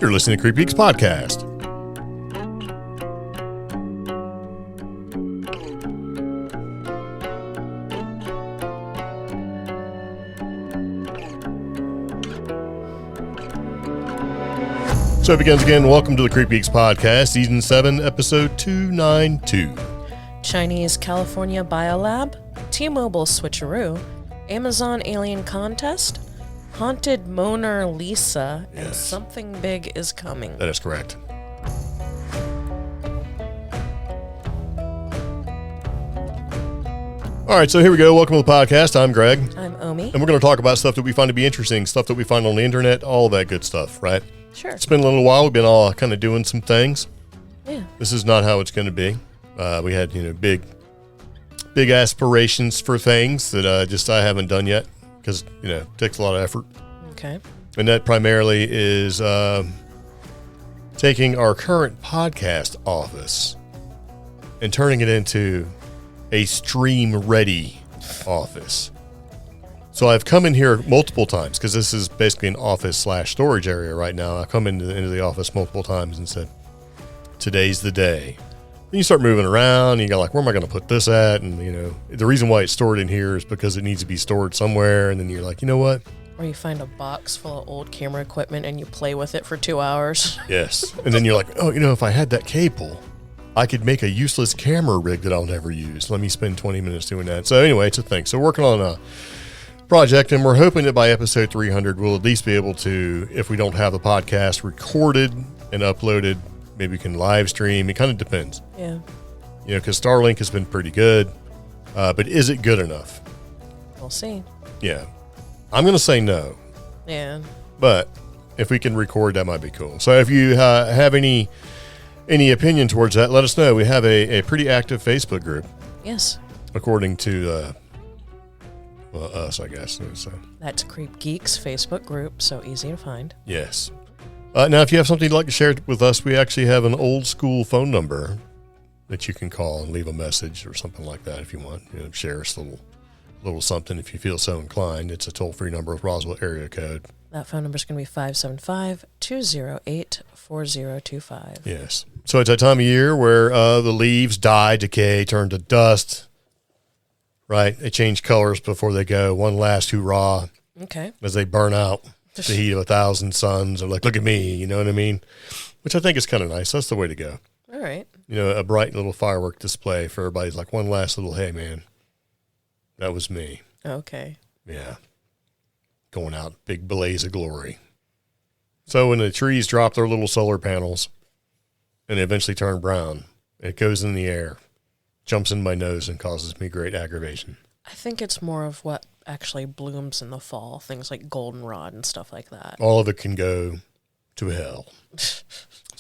You're listening to CreepGeeks Podcast. So it begins again. Welcome to the CreepGeeks Podcast, Season 7, Episode 292. Chinese California Biolab, T-Mobile Switcheroo, Amazon Alien Contest, Haunted Mona Lisa, and something big is coming. That is correct. All right, so here we go. Welcome to the podcast. I'm Greg. I'm Omi. And we're going to talk about stuff that we find to be interesting, stuff that we find on the internet, all that good stuff, right? Sure. It's been a little while. We've been all kind of doing some things. Yeah. This is not how it's going to be. We had, big aspirations for things that I haven't done yet because, it takes a lot of effort. Okay. And that primarily is taking our current podcast office and turning it into a stream-ready office. So I've come in here multiple times because this is basically an office/storage area right now. I come into the office multiple times and said, today's the day. Then you start moving around and you go like, where am I going to put this at? And, the reason why it's stored in here is because it needs to be stored somewhere. And then you're like, you know what? Or you find a box full of old camera equipment and you play with it for 2 hours. Yes. And then you're like, oh, if I had that cable, I could make a useless camera rig that I'll never use. Let me spend 20 minutes doing that. So anyway, it's a thing. So working on a project, and we're hoping that by episode 300, we'll at least be able to, if we don't have the podcast recorded and uploaded, maybe we can live stream. It kind of depends. Yeah. Because Starlink has been pretty good, but is it good enough? We'll see. Yeah. I'm going to say no. Yeah. But if we can record, that might be cool. So if you have any opinion towards that, let us know. We have a pretty active Facebook group. Yes. According to us, I guess. So. That's CreepGeeks Facebook group, so easy to find. Yes. Now, if you have something you'd like to share with us, we actually have an old school phone number that you can call and leave a message or something like that if you want. Share us a little something if you feel so inclined. It's a toll-free number with Roswell area code. That phone number is going to be 575-208-4025. Yes. So it's that time of year where the leaves die, decay, turn to dust. Right? They change colors before they go. One last hurrah. Okay. As they burn out the heat of 1,000 suns. They're like, look at me. You know what I mean? Which I think is kind of nice. That's the way to go. All right. A bright little firework display for everybody's like one last little, hey, man, that was me. Okay. Yeah. Going out, big blaze of glory. So when the trees drop their little solar panels and they eventually turn brown, it goes in the air, jumps in my nose and causes me great aggravation. I think it's more of what actually blooms in the fall, things like goldenrod and stuff like that. All of it can go to hell. That's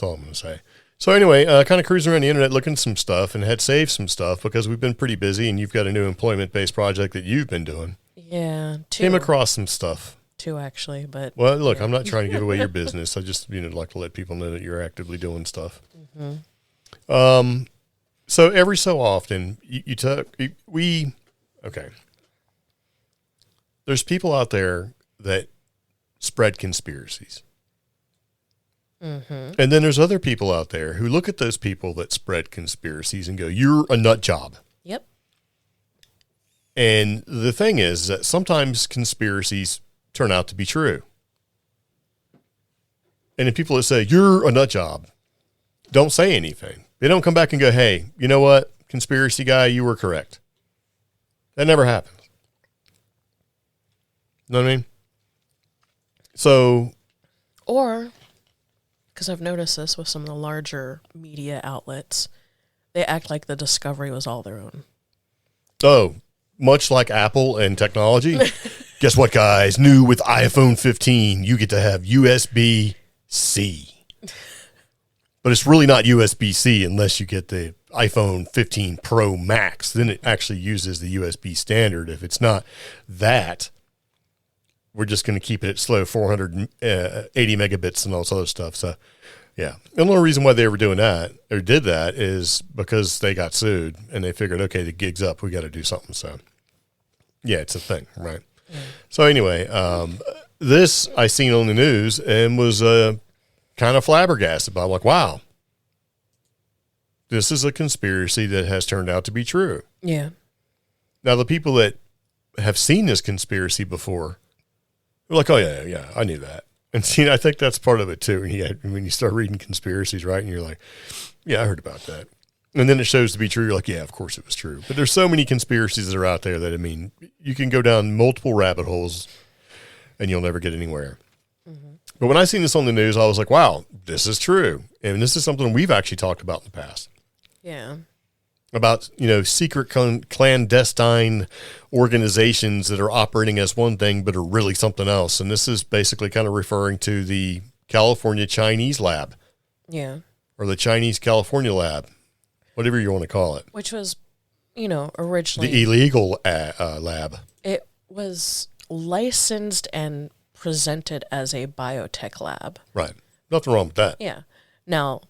all I'm going to say. So anyway, kind of cruising around the internet looking at some stuff and had saved some stuff because we've been pretty busy and you've got a new employment-based project that you've been doing. Yeah. Came across some stuff. 2 actually, but... Well, look, I'm not trying to give away your business. I just, like to let people know that you're actively doing stuff. Mm-hmm. So every so often, there's people out there that spread conspiracies. Mm-hmm. And then there's other people out there who look at those people that spread conspiracies and go, you're a nut job. Yep. And the thing is that sometimes conspiracies turn out to be true. And if people that say, you're a nut job, don't say anything. They don't come back and go, hey, you know what? Conspiracy guy, you were correct. That never happens. You know what I mean? So. Or, because I've noticed this with some of the larger media outlets, they act like the discovery was all their own. Oh, much like Apple and technology. Guess what, guys? New with iPhone 15, you get to have USB-C. But it's really not USB-C unless you get the iPhone 15 Pro Max. Then it actually uses the USB standard. If it's not that, we're just going to keep it at slow 480 megabits and all this other stuff. So, yeah. The only reason why they were doing that or did that is because they got sued and they figured, okay, the gig's up. We got to do something. So, yeah, it's a thing, right? So anyway, this I seen on the news and was kind of flabbergasted by. I'm like, wow, this is a conspiracy that has turned out to be true. Yeah. Now, the people that have seen this conspiracy before, they're like, oh, yeah, I knew that. And see, I think that's part of it, too. When you start reading conspiracies, right, and you're like, yeah, I heard about that. And then it shows to be true. You're like, yeah, of course it was true. But there's so many conspiracies that are out there that, I mean, you can go down multiple rabbit holes and you'll never get anywhere. Mm-hmm. But when I seen this on the news, I was like, wow, this is true. And this is something we've actually talked about in the past. Yeah. About, secret clandestine organizations that are operating as one thing but are really something else. And this is basically kind of referring to the California Chinese lab. Yeah. Or the Chinese California lab, whatever you want to call it. Which was, originally... The illegal lab. It was licensed and presented as a biotech lab. Right. Nothing wrong with that. Yeah. Now...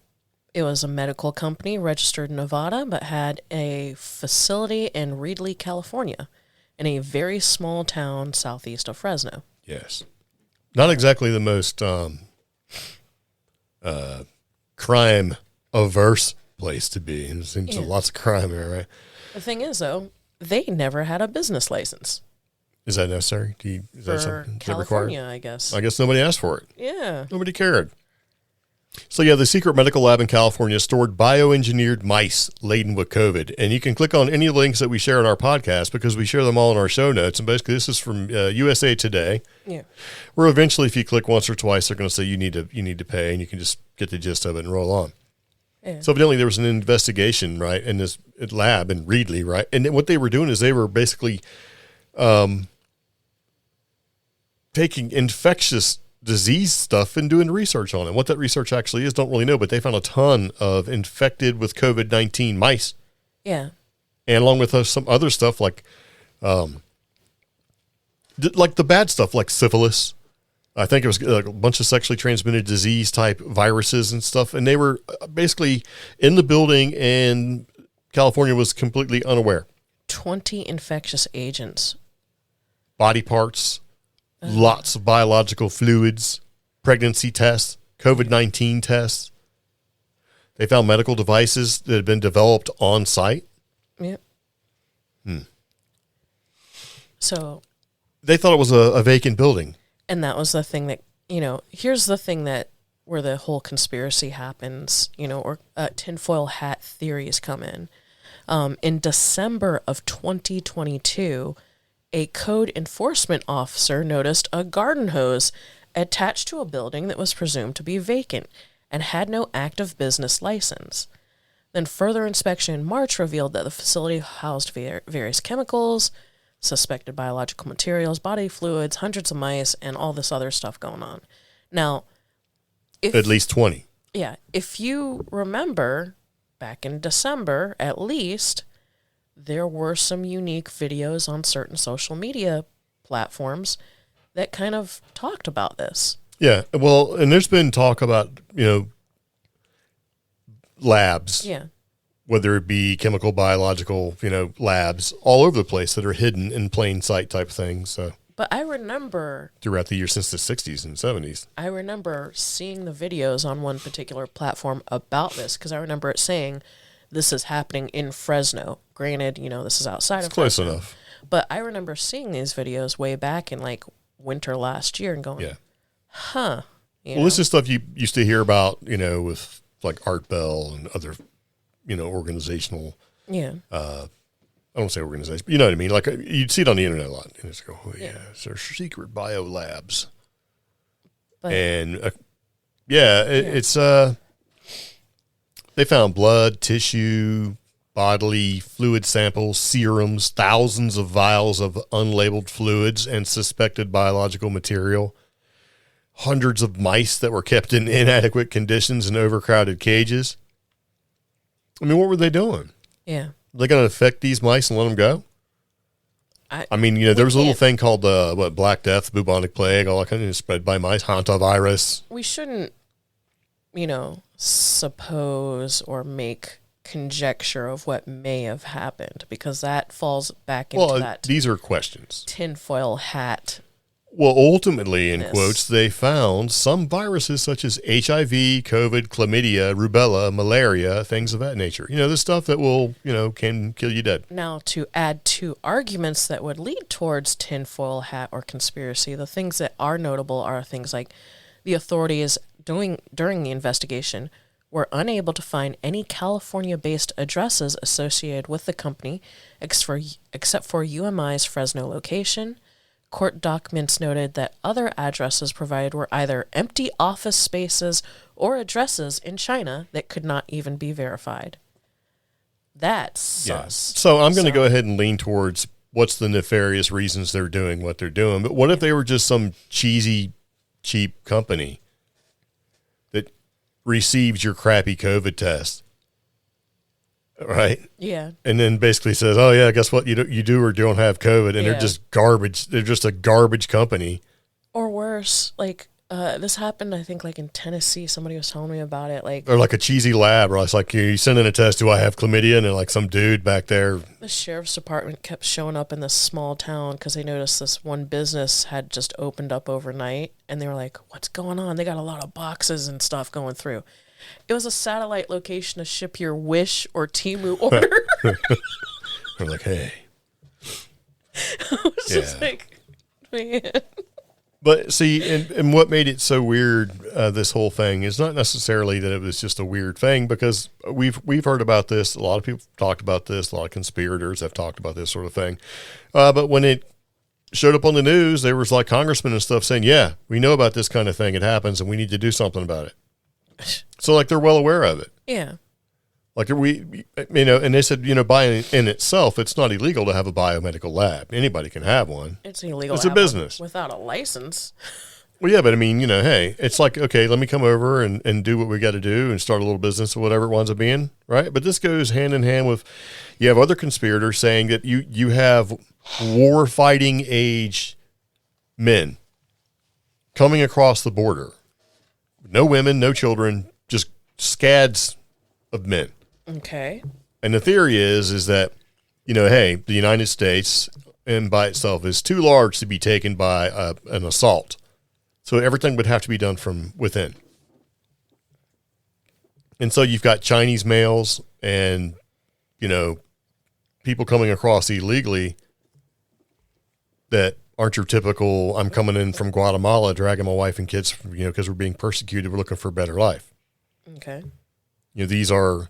It was a medical company registered in Nevada, but had a facility in Reedley, California, in a very small town southeast of Fresno. Yes. Not exactly the most crime-averse place to be. It seems lots of crime here, right? The thing is, though, they never had a business license. Is that necessary? Is that something California, I guess. I guess nobody asked for it. Yeah. Nobody cared. So, yeah, the secret medical lab in California stored bioengineered mice laden with COVID. And you can click on any links that we share in our podcast because we share them all in our show notes. And basically, this is from USA Today. Yeah. Where eventually, if you click once or twice, they're going to say you need to pay, and you can just get the gist of it and roll on. Yeah. So, evidently, there was an investigation, right, in this lab in Reedley, right? And what they were doing is they were basically taking infectious disease stuff and doing research on it. What that research actually is, don't really know, but they found a ton of infected with COVID-19 mice. Yeah. And along with some other stuff like the bad stuff like syphilis. I think it was a bunch of sexually transmitted disease type viruses and stuff. And they were basically in the building and California was completely unaware. 20 infectious agents. Body parts. Lots of biological fluids, pregnancy tests, COVID-19 tests. They found medical devices that had been developed on site. Yep. So they thought it was a vacant building. And that was the thing that, here's the thing that where the whole conspiracy happens, or tinfoil hat theories come in. In December of 2022, a code enforcement officer noticed a garden hose attached to a building that was presumed to be vacant and had no active business license. Then further inspection in March revealed that the facility housed various chemicals, suspected biological materials, body fluids, hundreds of mice, and all this other stuff going on. Now, at least 20. Yeah. If you remember, back in December, at least, there were some unique videos on certain social media platforms that kind of talked about this. Yeah. Well, and there's been talk about, labs. Yeah. Whether it be chemical, biological, labs all over the place that are hidden in plain sight type things. So. But I remember... throughout the years since the 60s and 70s. I remember seeing the videos on one particular platform about this because I remember it saying... this is happening in Fresno. Granted, this is outside of Fresno. Close enough. But I remember seeing these videos way back in winter last year and going, huh. This is stuff you used to hear about, with like Art Bell and other, organizational. Yeah. I don't say organization, but you know what I mean? Like you'd see it on the internet a lot. And it's go, they're secret bio labs. But, and it's they found blood, tissue, bodily fluid samples, serums, thousands of vials of unlabeled fluids and suspected biological material, hundreds of mice that were kept in inadequate conditions in overcrowded cages. I mean, what were they doing? Yeah. Are they going to infect these mice and let them go? I mean, there was a little thing called, Black Death, bubonic plague, all that kind of spread by mice, hantavirus. We shouldn't, suppose or make conjecture of what may have happened because that falls back into that. These are questions. Tinfoil hat. Well, ultimately, in quotes, they found some viruses such as HIV, COVID, chlamydia, rubella, malaria, things of that nature. The stuff that will, can kill you dead. Now, to add two arguments that would lead towards tinfoil hat or conspiracy, the things that are notable are things like the authorities during the investigation were unable to find any California-based addresses associated with the company except for UMI's Fresno location. Court documents noted that other addresses provided were either empty office spaces or addresses in China that could not even be verified. That's sus. So I'm going to go ahead and lean towards what's the nefarious reasons they're doing what they're doing. But what if they were just some cheesy, cheap company that receives your crappy COVID test? Right. Yeah. And then basically says, "Oh yeah, guess what? You do or don't have COVID," and they're just garbage. They're just a garbage company. Or worse, like this happened. I think like in Tennessee, somebody was telling me about it. Like, or like a cheesy lab, where it's like you send in a test. Do I have chlamydia? And then like some dude back there. The sheriff's department kept showing up in this small town because they noticed this one business had just opened up overnight, and they were like, "What's going on? They got a lot of boxes and stuff going through." It was a satellite location to ship your Wish or Temu order. We're like, hey. I was just like, man. But see, and what made it so weird, this whole thing, is not necessarily that it was just a weird thing, because we've heard about this. A lot of people talked about this. A lot of conspirators have talked about this sort of thing. But when it showed up on the news, there was like congressmen and stuff saying, yeah, we know about this kind of thing. It happens, and we need to do something about it. So, like, they're well aware of it. Yeah. Like, and they said, by in itself, it's not illegal to have a biomedical lab. Anybody can have one. It's illegal. It's a business. Without a license. Well, yeah, but I mean, hey, it's like, okay, let me come over and do what we got to do and start a little business or whatever it winds up being, right? But this goes hand in hand with, you have other conspirators saying that you have war-fighting age men coming across the border. No women, no children, just scads of men. Okay. And the theory is that, hey, the United States and by itself is too large to be taken by an assault. So everything would have to be done from within. And so you've got Chinese males and, people coming across illegally that aren't your typical, I'm coming in from Guatemala, dragging my wife and kids, because we're being persecuted. We're looking for a better life. Okay. These are,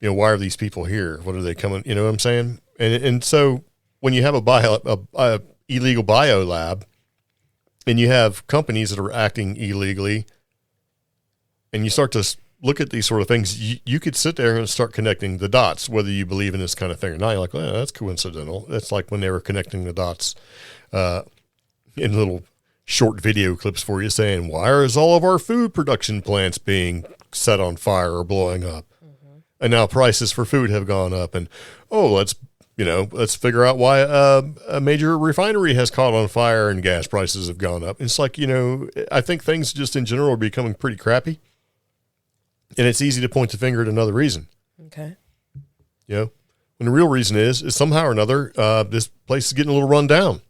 why are these people here? What are they coming? You know what I'm saying? And so when you have a illegal bio lab and you have companies that are acting illegally and you start to look at these sort of things, you could sit there and start connecting the dots, whether you believe in this kind of thing or not. You're like, well, that's coincidental. That's like when they were connecting the dots in little short video clips for you saying, why is all of our food production plants being set on fire or blowing up? Mm-hmm. And now prices for food have gone up, and, let's figure out why a major refinery has caught on fire and gas prices have gone up. It's like, I think things just in general are becoming pretty crappy, and it's easy to point the finger at another reason. Okay. When the real reason is somehow or another, this place is getting a little run down.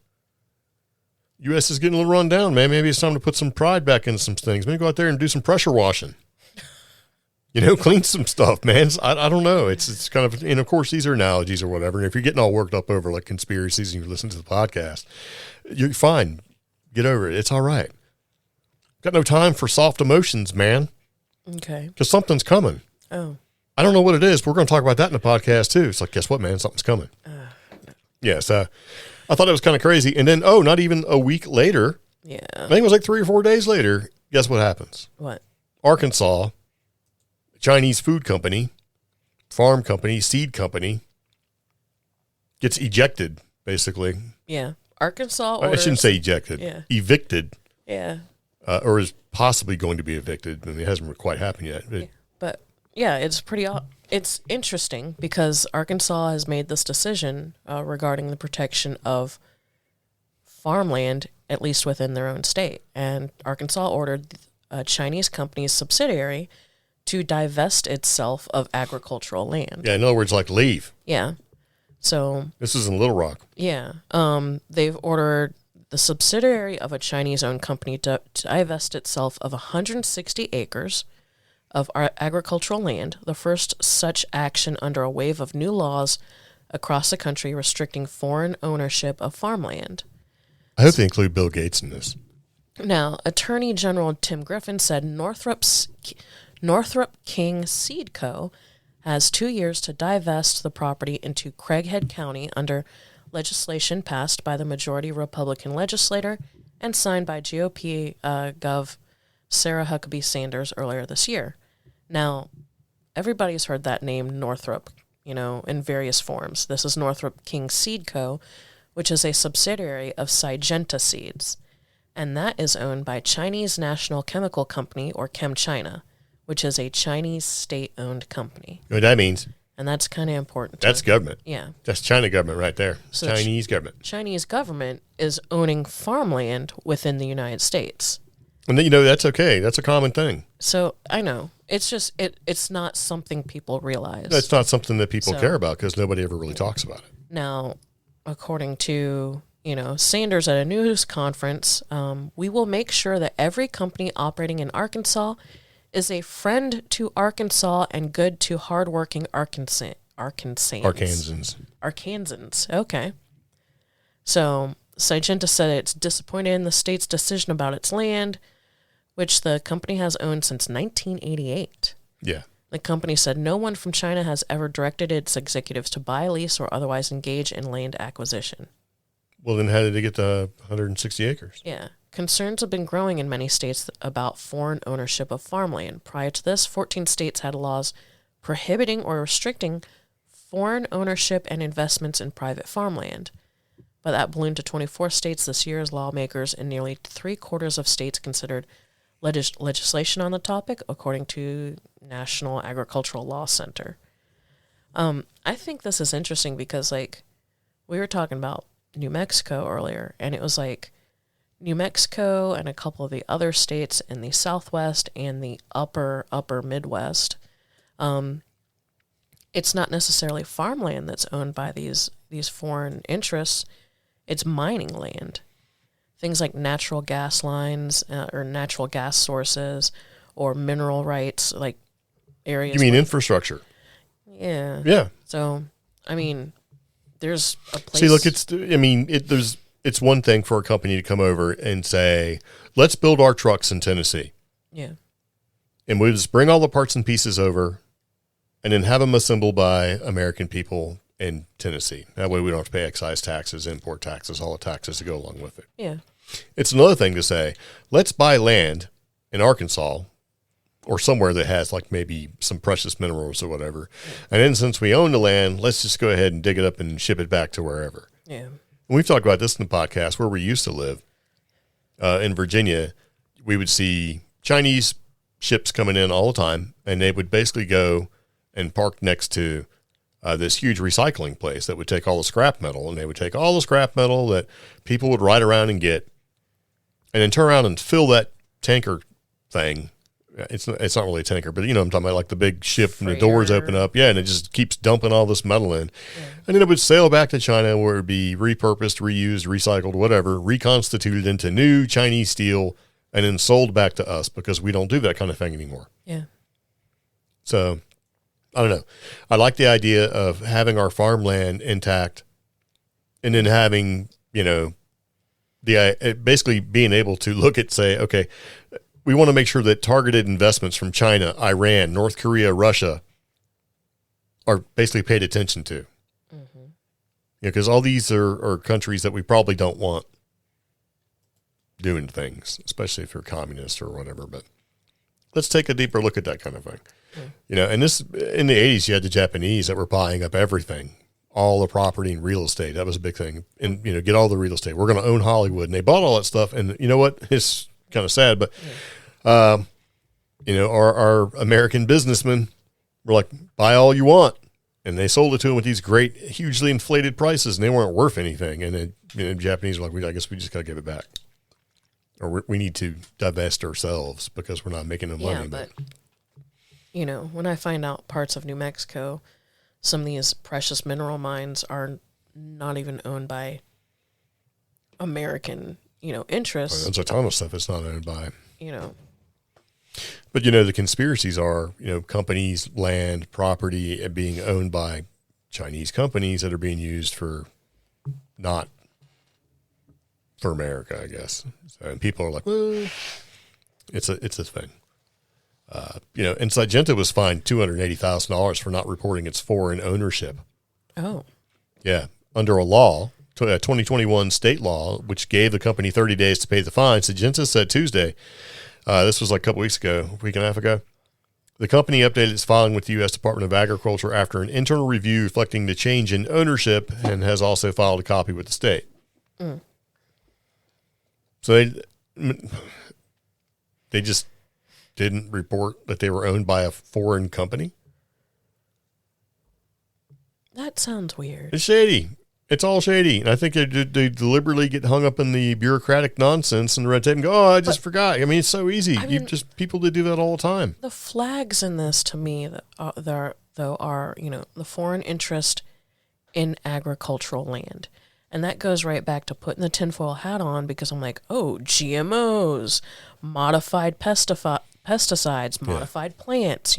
U.S. is getting a little run down, man. Maybe it's time to put some pride back into some things. Maybe go out there and do some pressure washing. Clean some stuff, man. I don't know. It's kind of, and of course, these are analogies or whatever. And if you're getting all worked up over like conspiracies and you listen to the podcast, you're fine. Get over it. It's all right. Got no time for soft emotions, man. Okay. Because something's coming. Oh. I don't know what it is, but we're going to talk about that in the podcast too. It's like, guess what, man? Something's coming. Yes. I thought it was kind of crazy. And then, not even a week later. Yeah. I think it was like 3 or 4 days later. Guess what happens? What? Arkansas, Chinese food company, farm company, seed company, gets ejected, basically. Yeah. Arkansas I shouldn't say ejected. Yeah. Evicted. Yeah. Or is possibly going to be evicted. I mean, it hasn't quite happened yet. But yeah, it's interesting because Arkansas has made this decision regarding the protection of farmland, at least within their own state. And Arkansas ordered a Chinese company's subsidiary to divest itself of agricultural land. Yeah, in other words, like leave. Yeah. So this is in Little Rock. Yeah. They've ordered the subsidiary of a Chinese-owned company divested itself of 160 acres of agricultural land, the first such action under a wave of new laws across the country restricting foreign ownership of farmland. I hope they include Bill Gates in this. Now, Attorney General Tim Griffin said Northrop King Seed Co. has 2 years to divest the property into Craighead County under legislation passed by the majority Republican legislator and signed by GOP Gov. Sarah Huckabee Sanders earlier this year. Now, everybody's heard that name Northrop, in various forms. This is Northrop King Seed Co., which is a subsidiary of Syngenta Seeds, and that is owned by Chinese National Chemical Company, or ChemChina, which is a Chinese state-owned company. You know what that means? And that's kind of important. That's government. Yeah. That's China government right there. So Chinese government. Chinese government is owning farmland within the United States. And then, that's okay. That's a common thing. So I know. It's just, it's not something people realize. That's not something that people care about because nobody ever really talks about it. Now, according to, Sanders at a news conference, we will make sure that every company operating in Arkansas is a friend to Arkansas and good to hardworking Arkansans. Okay. So Syngenta said it's disappointed in the state's decision about its land, which the company has owned since 1988. Yeah. The company said no one from China has ever directed its executives to buy, lease, or otherwise engage in land acquisition. Well, then how did they get the 160 acres? Yeah. Concerns have been growing in many states about foreign ownership of farmland. Prior to this, 14 states had laws prohibiting or restricting foreign ownership and investments in private farmland. But that ballooned to 24 states this year as lawmakers in nearly 3/4 of states considered legislation on the topic, according to National Agricultural Law Center. I think this is interesting because, we were talking about New Mexico earlier, and it was New Mexico and a couple of the other states in the Southwest and the upper Midwest. It's not necessarily farmland that's owned by these foreign interests. It's mining land. Things like natural gas lines or natural gas sources or mineral rights, like areas. You mean infrastructure? Yeah. Yeah. So, there's a place. See, look, it's one thing for a company to come over and say, let's build our trucks in Tennessee. Yeah. And we'll just bring all the parts and pieces over and then have them assembled by American people in Tennessee. That way we don't have to pay excise taxes, import taxes, all the taxes that go along with it. Yeah. It's another thing to say, let's buy land in Arkansas or somewhere that has maybe some precious minerals or whatever. And then since we own the land, let's just go ahead and dig it up and ship it back to wherever. Yeah. And we've talked about this in the podcast where we used to live in Virginia. We would see Chinese ships coming in all the time, and they would basically go and park next to this huge recycling place that would take all the scrap metal, and they would take all the scrap metal that people would ride around and get, and then turn around and fill that tanker thing. It's not really a tanker, but I'm talking about the big ship and the doors open up. Yeah, and it just keeps dumping all this metal in. Yeah. And then it would sail back to China where it would be repurposed, reused, recycled, whatever, reconstituted into new Chinese steel, and then sold back to us because we don't do that kind of thing anymore. Yeah. So, I don't know. I like the idea of having our farmland intact and then having, basically being able to look at, say, okay, we want to make sure that targeted investments from China, Iran, North Korea, Russia are basically paid attention to. Mm-hmm. Because all these are countries that we probably don't want doing things, especially if you're communist or whatever. But let's take a deeper look at that kind of thing. And this in the 80s, you had the Japanese that were buying up everything, all the property and real estate. That was a big thing. And, get all the real estate. We're going to own Hollywood. And they bought all that stuff. And you know what? It's kind of sad, but, our American businessmen were like, buy all you want. And they sold it to them with these great, hugely inflated prices, and they weren't worth anything. And then, the Japanese were like, I guess we just got to give it back. Or we need to divest ourselves because we're not making the money. But when I find out parts of New Mexico, some of these precious mineral mines are not even owned by American interests. There's a ton of stuff it's not owned by. But, the conspiracies are, companies, land, property being owned by Chinese companies that are being used for not for America, I guess. So, and people are like, well, it's a thing. And Syngenta was fined $280,000 for not reporting its foreign ownership. Oh. Yeah. Under a law, a 2021 state law, which gave the company 30 days to pay the fine, Syngenta said Tuesday, this was like a couple weeks ago, a week and a half ago, the company updated its filing with the U.S. Department of Agriculture after an internal review reflecting the change in ownership and has also filed a copy with the state. Mm. So they just didn't report that they were owned by a foreign company? That sounds weird. It's shady. It's all shady. And I think they deliberately get hung up in the bureaucratic nonsense and red tape and go, oh, I just forgot. I mean, it's so easy. People that do that all the time. The flags in this, to me, are the foreign interest in agricultural land. And that goes right back to putting the tinfoil hat on, because I'm like, oh, GMOs, modified pesticides, modified plants,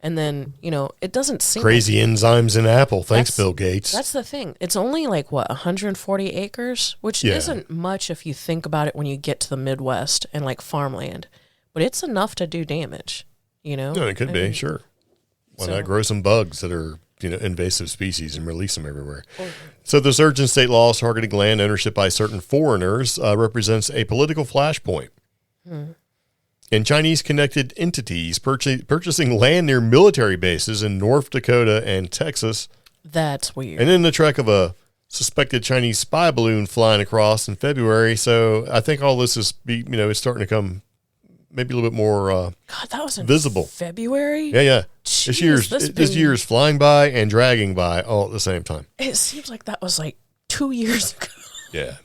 And then, it doesn't seem crazy enzymes in Apple. Thanks, Bill Gates. That's the thing. It's only 140 acres, which isn't much if you think about it when you get to the Midwest and farmland. But it's enough to do damage, No, it could be, sure. Why not grow some bugs that are, invasive species and release them everywhere? So the surge in state laws targeting land ownership by certain foreigners represents a political flashpoint. And Chinese-connected entities purchasing land near military bases in North Dakota and Texas. That's weird. And then the track of a suspected Chinese spy balloon flying across in February. So I think all this is, it's starting to come maybe a little bit more God, that was visible. February? Yeah. Jeez, this year's flying by and dragging by all at the same time. It seems like that was 2 years ago. Yeah.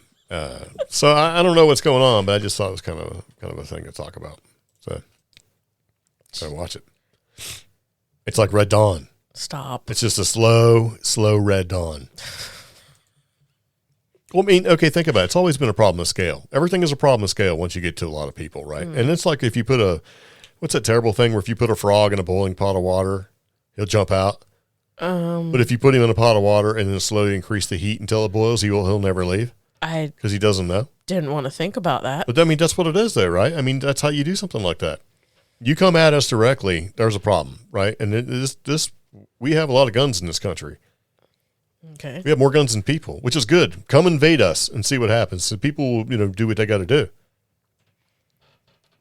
So I don't know what's going on, but I just thought it was kind of a thing to talk about. So watch it. It's like Red Dawn. Stop. It's just a slow Red Dawn. Well, I mean, okay, think about it. It's always been a problem of scale. Everything is a problem of scale once you get to a lot of people, right? And it's like if you put what's that terrible thing where if you put a frog in a boiling pot of water, he'll jump out? But if you put him in a pot of water and then slowly increase the heat until it boils, he'll never leave? Because he doesn't know? Didn't want to think about that. But I mean, that's what it is though, right? I mean, that's how you do something like that. You come at us directly, there's a problem, right? And we have a lot of guns in this country. Okay. We have more guns than people, which is good. Come invade us and see what happens. So people will, do what they got to do.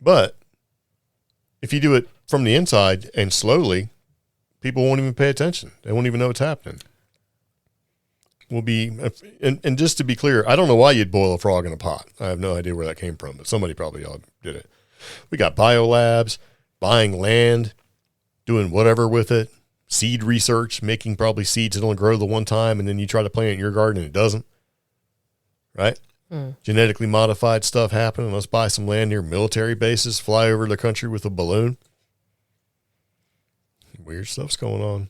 But if you do it from the inside and slowly, people won't even pay attention. They won't even know what's happening. And just to be clear, I don't know why you'd boil a frog in a pot. I have no idea where that came from, but somebody probably did it. We got biolabs, buying land, doing whatever with it, seed research, making probably seeds that only grow the one time, and then you try to plant it in your garden and it doesn't. Right? Genetically modified stuff happening. Let's buy some land near military bases, fly over the country with a balloon. Weird stuff's going on.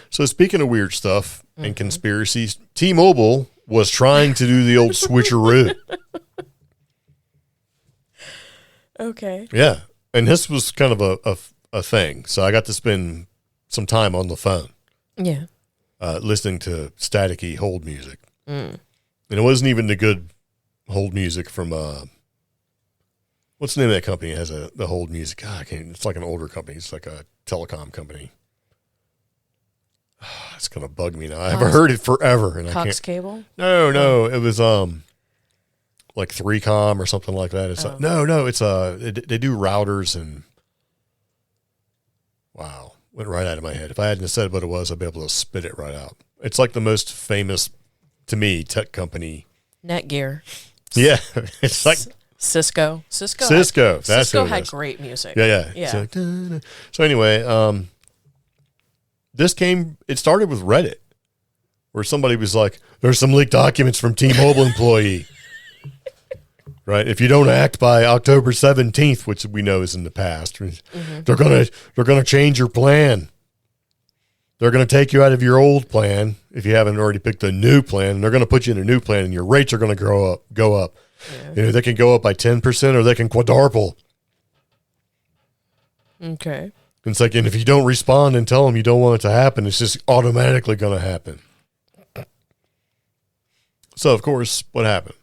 So speaking of weird stuff and conspiracies, T-Mobile was trying to do the old switcheroo. Okay. Yeah. And this was kind of a thing. So I got to spend some time on the phone. Yeah. Listening to staticky hold music. And it wasn't even the good hold music from, what's the name of that company that has the hold music? God, it's like an older company. It's like a telecom company. It's going to bug me now. I haven't heard it forever. And Cox Cable? No. It was, like 3Com or something like that. It's they do routers and wow, went right out of my head. If I hadn't said what it was, I'd be able to spit it right out. It's like the most famous, to me, tech company. Netgear. Yeah. It's like Cisco. Cisco had great music. Yeah. So anyway, it started with Reddit, where somebody was like, there's some leaked documents from T-Mobile employee. Right. If you don't act by October 17th, which we know is in the past, they're gonna change your plan. They're gonna take you out of your old plan if you haven't already picked a new plan. And they're gonna put you in a new plan, and your rates are gonna go up. Yeah. They can go up by 10% or they can quadruple. Okay. It's like, and if you don't respond and tell them you don't want it to happen, it's just automatically going to happen. So, of course, what happened?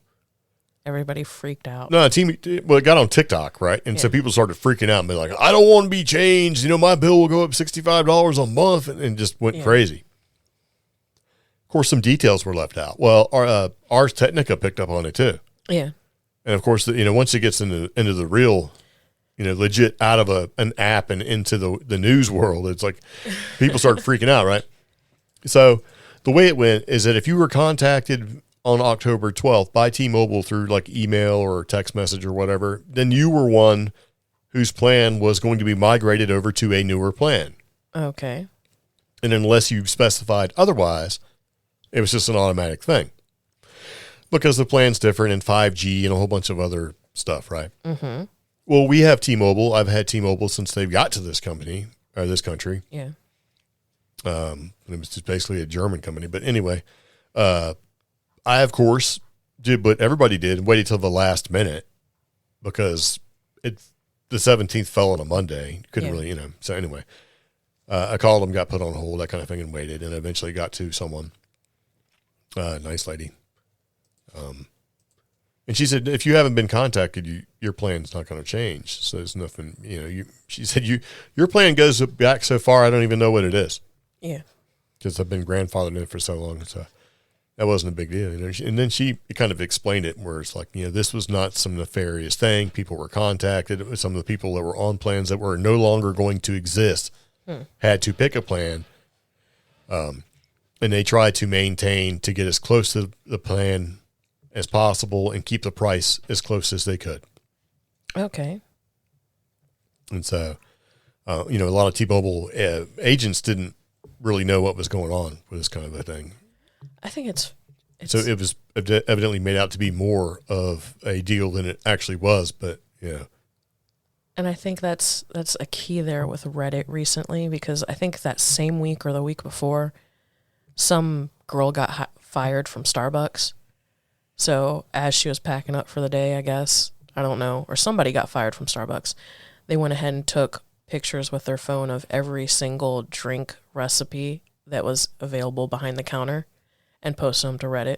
Everybody freaked out. No, it got on TikTok, right? And so people started freaking out and be like, I don't want to be changed. My bill will go up $65 a month, and just went crazy. Of course, some details were left out. Well, Ars Technica picked up on it too. Yeah. And of course, once it gets into the real, legit out of an app and into the news world, it's like people started freaking out, right? So the way it went is that if you were contacted on October 12th by T-Mobile through like email or text message or whatever, then you were one whose plan was going to be migrated over to a newer plan. Okay. And unless you specified otherwise, it was just an automatic thing. Because the plan's different in 5G and a whole bunch of other stuff, right? Mm-hmm. Well, we have T-Mobile. I've had T-Mobile since they've got to this company, or this country. Yeah. It was just basically a German company. But anyway, I, of course, did what everybody did, waited till the last minute because the 17th fell on a Monday. Couldn't really, So anyway, I called them, got put on hold, that kind of thing, and waited, and eventually got to someone, nice lady. And she said, if you haven't been contacted, your plan's not going to change. So there's nothing, she said, your plan goes back so far, I don't even know what it is. Yeah. Because I've been grandfathered in for so long. So that wasn't a big deal. And then she kind of explained it where it's like, this was not some nefarious thing. People were contacted. It was some of the people that were on plans that were no longer going to exist had to pick a plan. And they tried to maintain to get as close to the plan as possible and keep the price as close as they could. Okay. And so, a lot of T-Mobile agents didn't really know what was going on with this kind of a thing. I think it's so it was evidently made out to be more of a deal than it actually was, but yeah. And I think that's a key there with Reddit recently, because I think that same week or the week before, some girl got fired from Starbucks. So as she was packing up for the day, I guess, I don't know, or somebody got fired from Starbucks, they went ahead and took pictures with their phone of every single drink recipe that was available behind the counter and posted them to Reddit.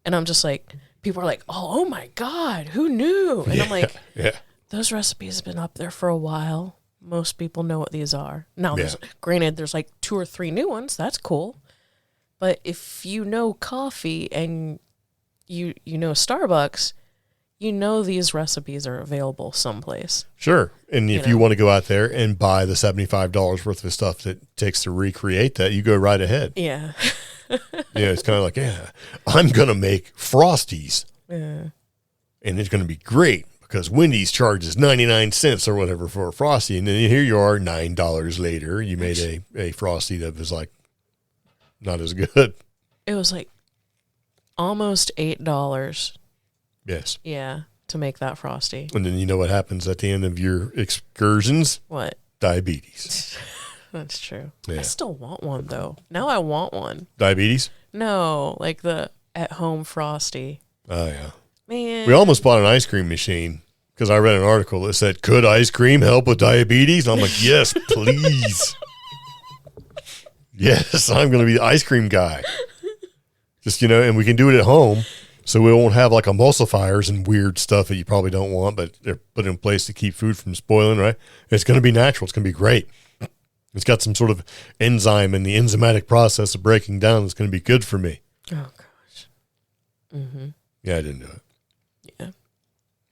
And I'm just like, people are like, oh my God, who knew? And I'm like, those recipes have been up there for a while. Most people know what these are. Now, granted, there's like 2 or 3 new ones. That's cool. But if you know coffee and you know Starbucks, these recipes are available someplace. Sure. And if you want to go out there and buy the $75 worth of stuff that it takes to recreate that, you go right ahead. Yeah. It's kind of like, I'm going to make Frosties. Yeah. And it's going to be great because Wendy's charges 99 cents or whatever for a Frosty. And then here you are, $9 later, you made a Frosty that was like not as good. It was like almost $8. Yes. Yeah, to make that Frosty. And then you know what happens at the end of your excursions? What? Diabetes. That's true. Yeah. I still want one, though. Now I want one. Diabetes? No, like the at-home Frosty. Oh, yeah. Man. We almost bought an ice cream machine because I read an article that said, could ice cream help with diabetes? And I'm like, yes, please. Yes, I'm going to be the ice cream guy. Just, and we can do it at home. So we won't have like emulsifiers and weird stuff that you probably don't want, but they're put in place to keep food from spoiling, right? It's going to be natural. It's going to be great. It's got some sort of enzyme in the enzymatic process of breaking down that's going to be good for me. Oh, gosh. Mm-hmm. Yeah, I didn't do it. Yeah.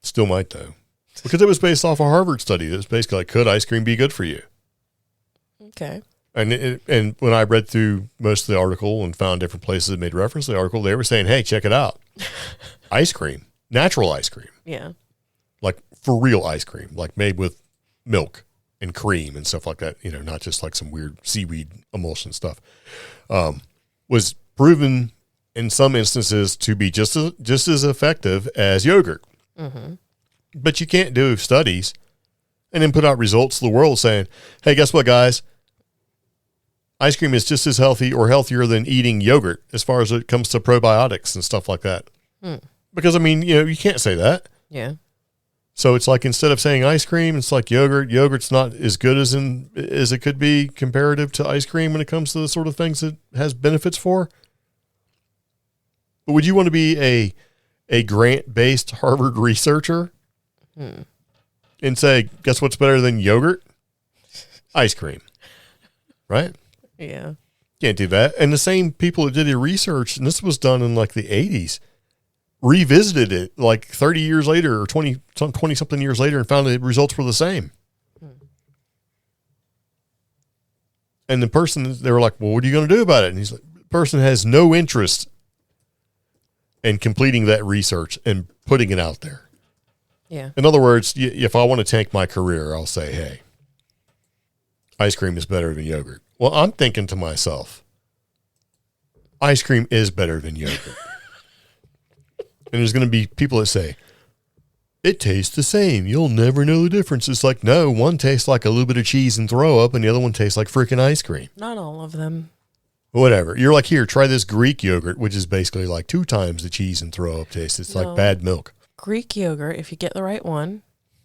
Still might, though. Because it was based off a Harvard study that was basically like, could ice cream be good for you? Okay. And when I read through most of the article and found different places that made reference to the article, they were saying, hey, check it out. Ice cream, natural ice cream. Yeah. Like for real ice cream, like made with milk and cream and stuff like that, not just like some weird seaweed emulsion stuff, was proven in some instances to be just as effective as yogurt. Mm-hmm. But you can't do studies and then put out results to the world saying, hey, guess what, guys? Ice cream is just as healthy or healthier than eating yogurt as far as it comes to probiotics and stuff like that. Because, I mean, you can't say that. Yeah. So it's like instead of saying ice cream, it's like yogurt. Yogurt's not as good as it could be comparative to ice cream when it comes to the sort of things it has benefits for. But would you want to be a grant-based Harvard researcher and say, guess what's better than yogurt? Ice cream. Right? Yeah. Can't do that. And the same people that did the research, and this was done in like the 80s, revisited it like 30 years later or 20 something years later and found the results were the same. And the person, they were like, well, what are you going to do about it? And he's like, the person has no interest in completing that research and putting it out there. Yeah. In other words, if I want to tank my career, I'll say, hey, ice cream is better than yogurt. Well, I'm thinking to myself, ice cream is better than yogurt. And there's going to be people that say, it tastes the same. You'll never know the difference. It's like, no, one tastes like a little bit of cheese and throw up, and the other one tastes like freaking ice cream. Not all of them. Whatever. You're like, here, try this Greek yogurt, which is basically like 2 times the cheese and throw up taste. It's like bad milk. Greek yogurt, if you get the right one,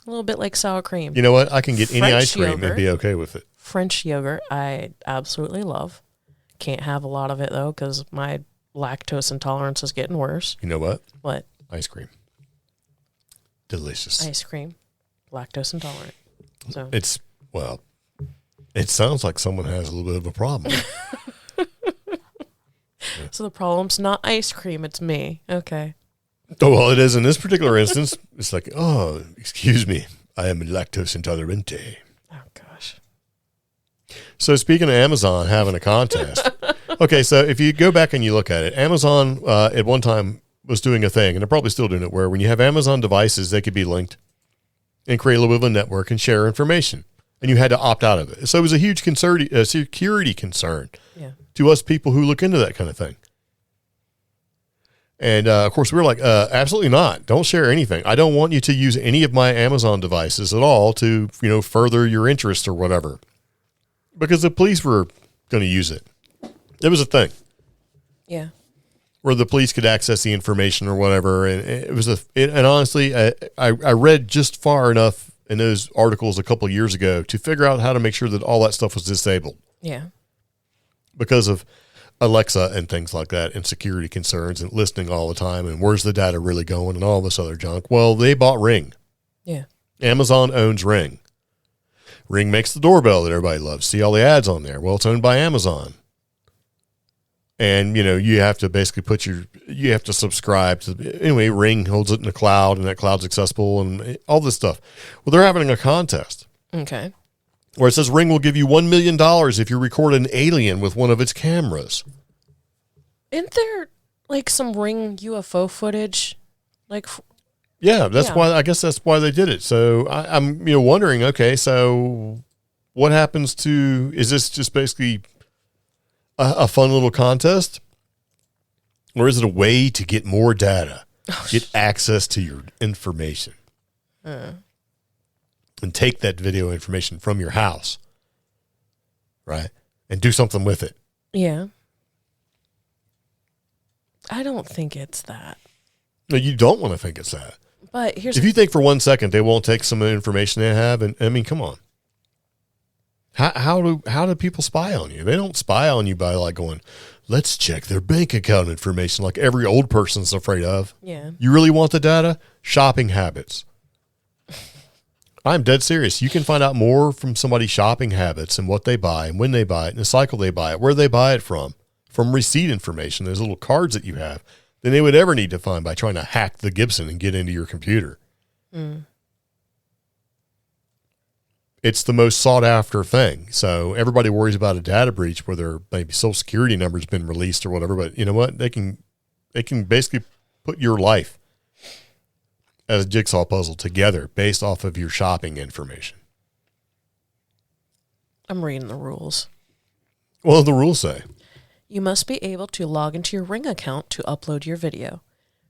a little bit like sour cream. You know what? I can get any ice cream yogurt, and be okay with it. French yogurt, I absolutely love. Can't have a lot of it, though, because my lactose intolerance is getting worse. You know what? What? Ice cream. Delicious. Ice cream. Lactose intolerant. So it sounds like someone has a little bit of a problem. So the problem's not ice cream, it's me. Okay. Oh, well, it is in this particular instance. It's like, oh, excuse me. I am lactose intolerant. Oh, gosh. So speaking of Amazon having a contest. Okay, so if you go back and you look at it, Amazon at one time was doing a thing, and they're probably still doing it, where when you have Amazon devices, they could be linked and create a little bit of a network and share information. And you had to opt out of it. So it was a huge security concern to us people who look into that kind of thing. And, of course, we were like, absolutely not. Don't share anything. I don't want you to use any of my Amazon devices at all to, further your interest or whatever. Because the police were going to use it. It was a thing. Yeah. Where the police could access the information or whatever. And it was and honestly, I read just far enough in those articles a couple of years ago to figure out how to make sure that all that stuff was disabled. Yeah. Because of Alexa and things like that and security concerns and listening all the time and where's the data really going and all this other junk. Well, they bought Ring. Yeah. Amazon owns Ring. Ring makes the doorbell that everybody loves. See all the ads on there. Well, it's owned by Amazon. And, you have to basically you have to subscribe to, anyway, Ring holds it in the cloud and that cloud's accessible and all this stuff. Well, they're having a contest. Okay. Where it says Ring will give you $1 million if you record an alien with one of its cameras. Isn't there like some Ring UFO footage? Yeah, I guess that's why they did it. So I'm wondering, okay, so what happens is this just basically a fun little contest? Or is it a way to get more data, get access to your information? And take that video information from your house, right? And do something with it. Yeah. I don't think it's that. No, you don't want to think it's that. But if you think for 1 second they won't take some of the information they have, and I mean, come on. How do people spy on you? They don't spy on you by like going, let's check their bank account information like every old person's afraid of. Yeah. You really want the data? Shopping habits. I'm dead serious. You can find out more from somebody's shopping habits and what they buy and when they buy it and the cycle they buy it, where they buy it from receipt information, those little cards that you have, than they would ever need to find by trying to hack the Gibson and get into your computer. It's the most sought after thing. So everybody worries about a data breach where their maybe social security number's been released or whatever, but you know what? They can basically put your life as a jigsaw puzzle together based off of your shopping information. I'm reading the rules. Well, the rules say you must be able to log into your Ring account to upload your video.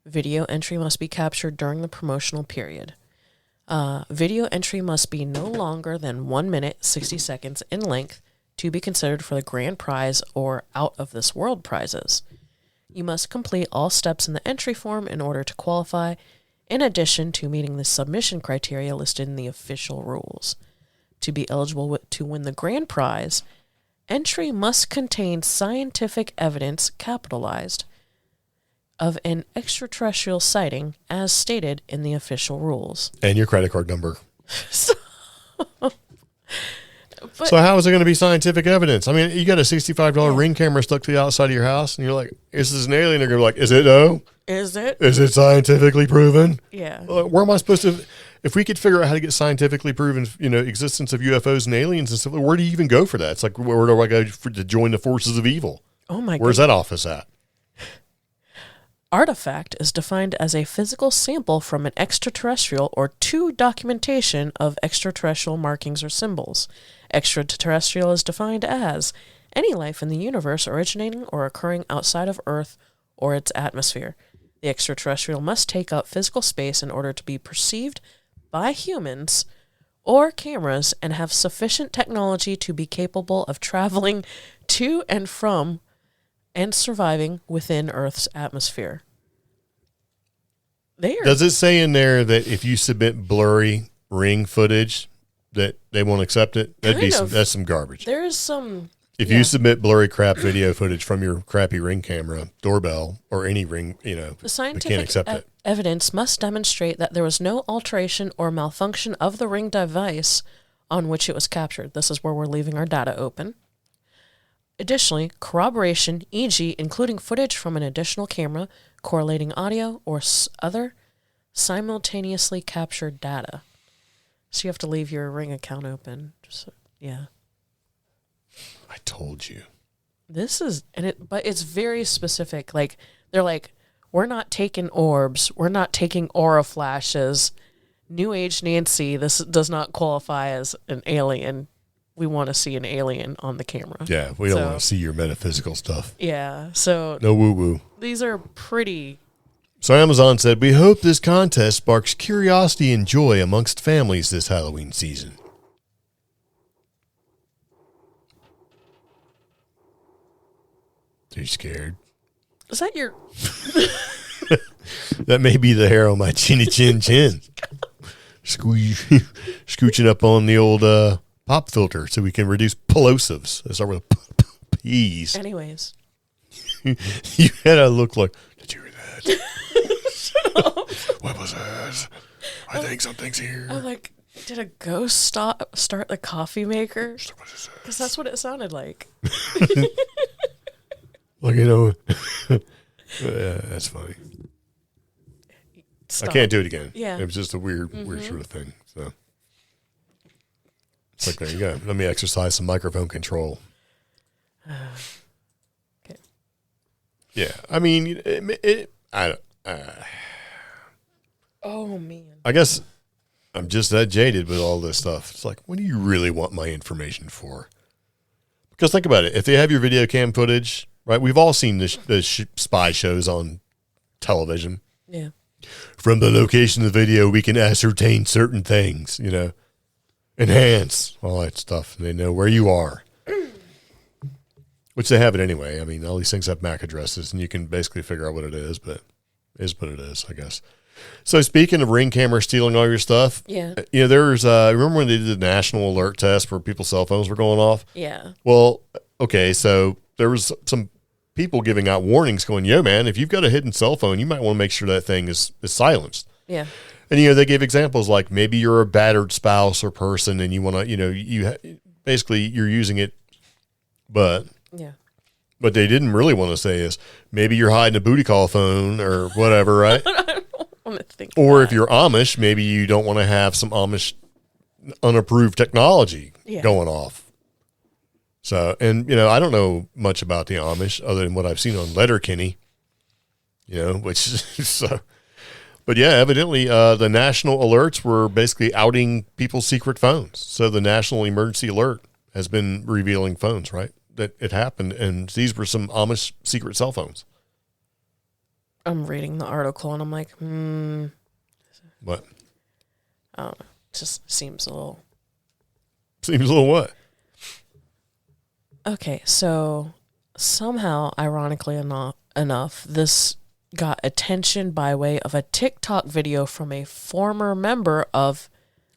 Video entry must be captured during the promotional period. Video entry must be no longer than 1 minute, 60 seconds in length to be considered for the grand prize or out of this world prizes. You must complete all steps in the entry form in order to qualify, in addition to meeting the submission criteria listed in the official rules. To be eligible to win the grand prize, entry must contain scientific evidence, capitalized, of an extraterrestrial sighting as stated in the official rules. And your credit card number. So how is it going to be scientific evidence? I mean, you got a $65 Ring camera stuck to the outside of your house, and you're like, is this an alien? They're going to be like, is it though? Is it? Is it scientifically proven? Yeah. Where am I supposed to... If we could figure out how to get scientifically proven, existence of UFOs and aliens and stuff, where do you even go for that? It's like, where do I go to join the forces of evil? Oh my God. Where's that office at? Artifact is defined as a physical sample from an extraterrestrial or to documentation of extraterrestrial markings or symbols. Extraterrestrial is defined as any life in the universe originating or occurring outside of Earth or its atmosphere. The extraterrestrial must take up physical space in order to be perceived by humans or cameras and have sufficient technology to be capable of traveling to and from and surviving within Earth's atmosphere. Does it say in there that if you submit blurry Ring footage that they won't accept it? That's some garbage. There is some... If you submit blurry crap video footage from your crappy Ring camera, doorbell, or any Ring, the they scientific can't accept it. Evidence must demonstrate that there was no alteration or malfunction of the Ring device on which it was captured. This is where we're leaving our data open. Additionally, corroboration, e.g., including footage from an additional camera, correlating audio, or other simultaneously captured data. So you have to leave your Ring account open. Yeah. I told you. But it's very specific. Like, they're like, we're not taking orbs. We're not taking aura flashes. New Age Nancy, this does not qualify as an alien. We want to see an alien on the camera. Yeah, we don't want to see your metaphysical stuff. Yeah, so... No woo-woo. These are pretty... So Amazon said, we hope this contest sparks curiosity and joy amongst families this Halloween season. Are you scared? Is that your... That may be the hair on my chinny chin chin. Scooching up on the old pop filter so we can reduce plosives. Let's start with P's. Anyways. You had a look like, did you hear that? Shut up. What was that? I think something's here. I'm like, did a ghost start the coffee maker? Because that's what it sounded like. Like, that's funny. Stop. I can't do it again. Yeah. It was just a weird sort of thing. So it's like, there you go. Let me exercise some microphone control. Okay. Yeah. I mean, Oh, man. I guess I'm just that jaded with all this stuff. It's like, what do you really want my information for? Because think about it. If they have your video cam footage, right? We've all seen the spy shows on television. Yeah. From the location of the video, we can ascertain certain things, enhance all that stuff. And they know where you are, which they have it anyway. I mean, all these things have MAC addresses, and you can basically figure out what it is, but it is what it is, I guess. So speaking of Ring camera stealing all your stuff, yeah, there's remember when they did the national alert test where people's cell phones were going off? Yeah. Well, okay, so there was some people giving out warnings going, yo, man, if you've got a hidden cell phone, you might want to make sure that thing is silenced. Yeah. And, they gave examples like maybe you're a battered spouse or person and you want to, basically you're using it, but what they didn't really want to say is maybe you're hiding a booty call phone or whatever, right? I don't want to think or that. If you're Amish, maybe you don't want to have some Amish unapproved technology going off. So, and, I don't know much about the Amish other than what I've seen on Letterkenny, which so, but yeah, evidently the national alerts were basically outing people's secret phones. So the National Emergency Alert has been revealing phones, right? That it happened. And these were some Amish secret cell phones. I'm reading the article and I'm like, What? I don't know. It just seems a little. Seems a little what? Okay, so somehow, ironically enough, this got attention by way of a TikTok video from a former member of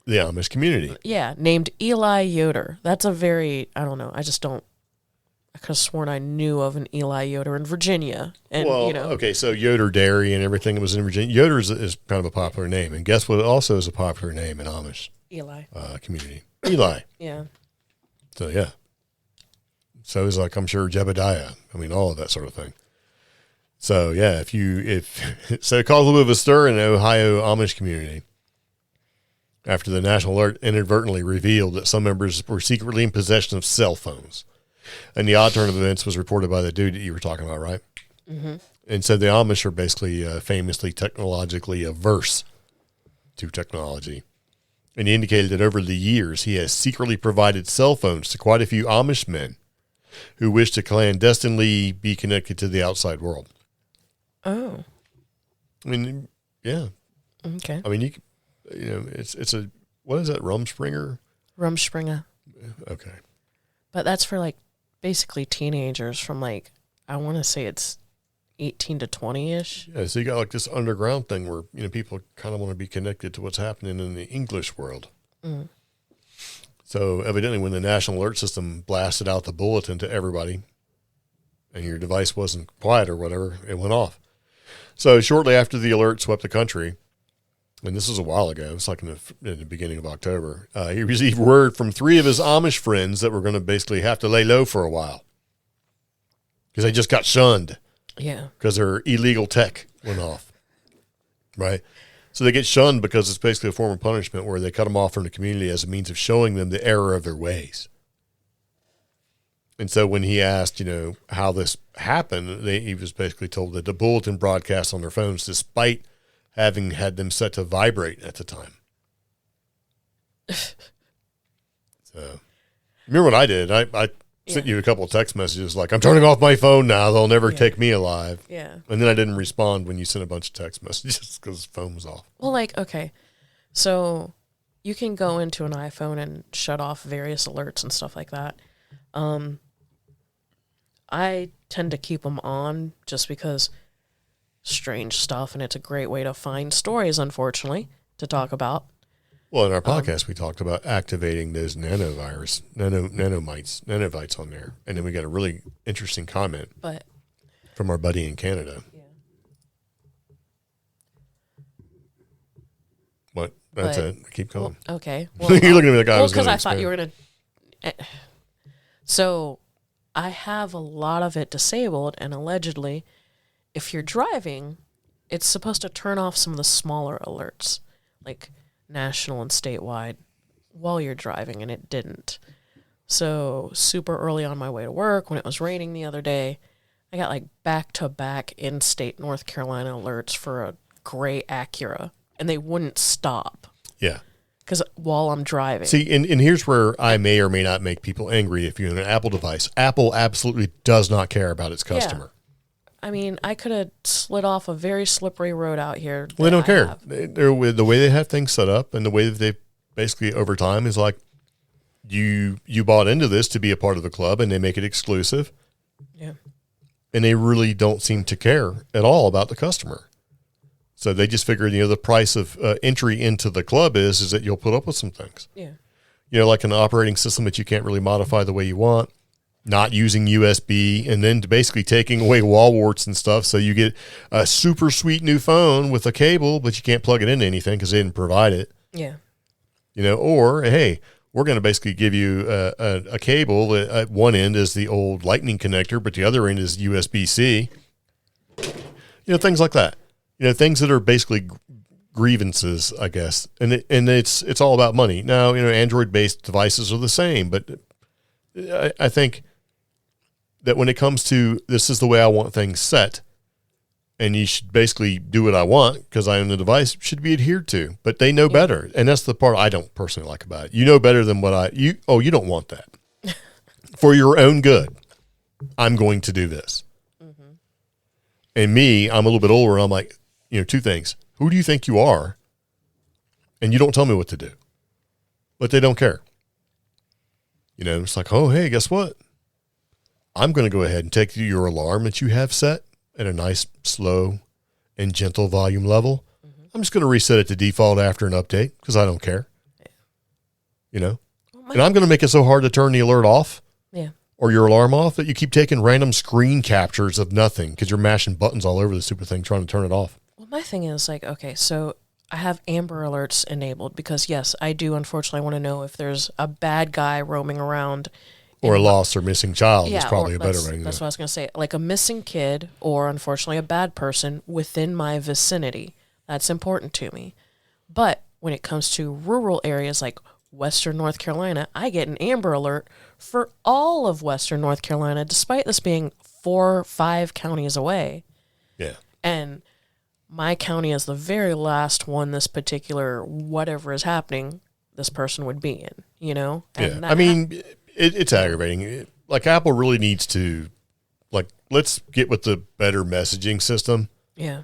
the Amish community. Yeah, named Eli Yoder. That's a very, I don't know, I could have sworn I knew of an Eli Yoder in Virginia. And, okay, so Yoder Dairy and everything that was in Virginia. Yoder is kind of a popular name. And guess what also is a popular name in Amish? Eli. Community. Eli. Yeah. So, yeah. So it's like, I'm sure, Jebediah. I mean, all of that sort of thing. So, yeah, so it caused a little bit of a stir in the Ohio Amish community after the national alert inadvertently revealed that some members were secretly in possession of cell phones. And the odd turn of events was reported by the dude that you were talking about, right? Mm-hmm. And so the Amish are basically famously technologically averse to technology. And he indicated that over the years, he has secretly provided cell phones to quite a few Amish men who wish to clandestinely be connected to the outside world. Oh. I mean, yeah. Okay. I mean, it's a, what is that, Rumspringer? Rumspringa. Okay. But that's for, like, basically teenagers from, like, I want to say it's 18 to 20-ish. Yeah, so you got, like, this underground thing where, people kind of want to be connected to what's happening in the English world. Mm. So, evidently, when the National Alert System blasted out the bulletin to everybody and your device wasn't quiet or whatever, it went off. So, shortly after the alert swept the country, and this was a while ago, it's like in the beginning of October, he received word from 3 of his Amish friends that were going to basically have to lay low for a while because they just got shunned. Yeah. Because their illegal tech went off, right? So they get shunned because it's basically a form of punishment where they cut them off from the community as a means of showing them the error of their ways. And so when he asked, how this happened, he was basically told that the bulletin broadcast on their phones despite having had them set to vibrate at the time. So, remember what I did? I sent you a couple of text messages like, I'm turning off my phone now. They'll never take me alive. Yeah. And then I didn't respond when you sent a bunch of text messages because the phone was off. Well, like, okay. So you can go into an iPhone and shut off various alerts and stuff like that. I tend to keep them on just because strange stuff, and it's a great way to find stories, unfortunately, to talk about. Well, in our podcast, we talked about activating those nanovites on there. And then we got a really interesting comment from our buddy in Canada. Yeah. What? That's it. Keep going. Well, okay. Well, you're looking at me like I was going to. Because I thought you were going to. So I have a lot of it disabled, and allegedly, if you're driving, it's supposed to turn off some of the smaller alerts, like national and statewide, while you're driving, and it didn't. So super early on my way to work, when it was raining the other day, I got like back-to-back in-state North Carolina alerts for a gray Acura, and they wouldn't stop. Yeah. Because while I'm driving. See, and here's where I may or may not make people angry if you're in an Apple device. Apple absolutely does not care about its customer. Yeah. I mean, I could have slid off a very slippery road out here. Well, they don't care. They're the way they have things set up and the way that they basically over time is like you bought into this to be a part of the club and they make it exclusive. Yeah. And they really don't seem to care at all about the customer. So they just figured, the price of entry into the club is that you'll put up with some things. Yeah. Like an operating system that you can't really modify the way you want. Not using USB, and then basically taking away wall warts and stuff. So you get a super sweet new phone with a cable, but you can't plug it into anything because they didn't provide it. Yeah. Or, hey, we're going to basically give you a cable that at one end is the old lightning connector, but the other end is USB-C. Things like that. Things that are basically grievances, I guess. And it's all about money. Now, Android-based devices are the same, but I think that when it comes to this is the way I want things set, and you should basically do what I want because I own the device, should be adhered to. But they know better, and that's the part I don't personally like about it. You know better than what you don't want that. For your own good, I'm going to do this. Mm-hmm. And me, I'm a little bit older, and I'm like, 2 things. Who do you think you are? And you don't tell me what to do. But they don't care. It's like, oh, hey, guess what? I'm going to go ahead and take your alarm that you have set at a nice, slow, and gentle volume level. Mm-hmm. I'm just going to reset it to default after an update because I don't care. Yeah. You know? And I'm going to make it so hard to turn the alert off. Yeah. Or your alarm off that you keep taking random screen captures of nothing because you're mashing buttons all over the stupid thing trying to turn it off. Well, my thing is like, okay, so I have Amber Alerts enabled because, yes, I do unfortunately want to know if there's a bad guy roaming around. Or a lost or missing child is probably a better way. That's what I was going to say. Like a missing kid or, unfortunately, a bad person within my vicinity. That's important to me. But when it comes to rural areas like Western North Carolina, I get an Amber Alert for all of Western North Carolina, despite this being 4 or 5 counties away. Yeah. And my county is the very last one this particular whatever is happening this person would be in, you know? And yeah. I mean, it's aggravating. Like, Apple really needs to, like, let's get with the better messaging system. Yeah.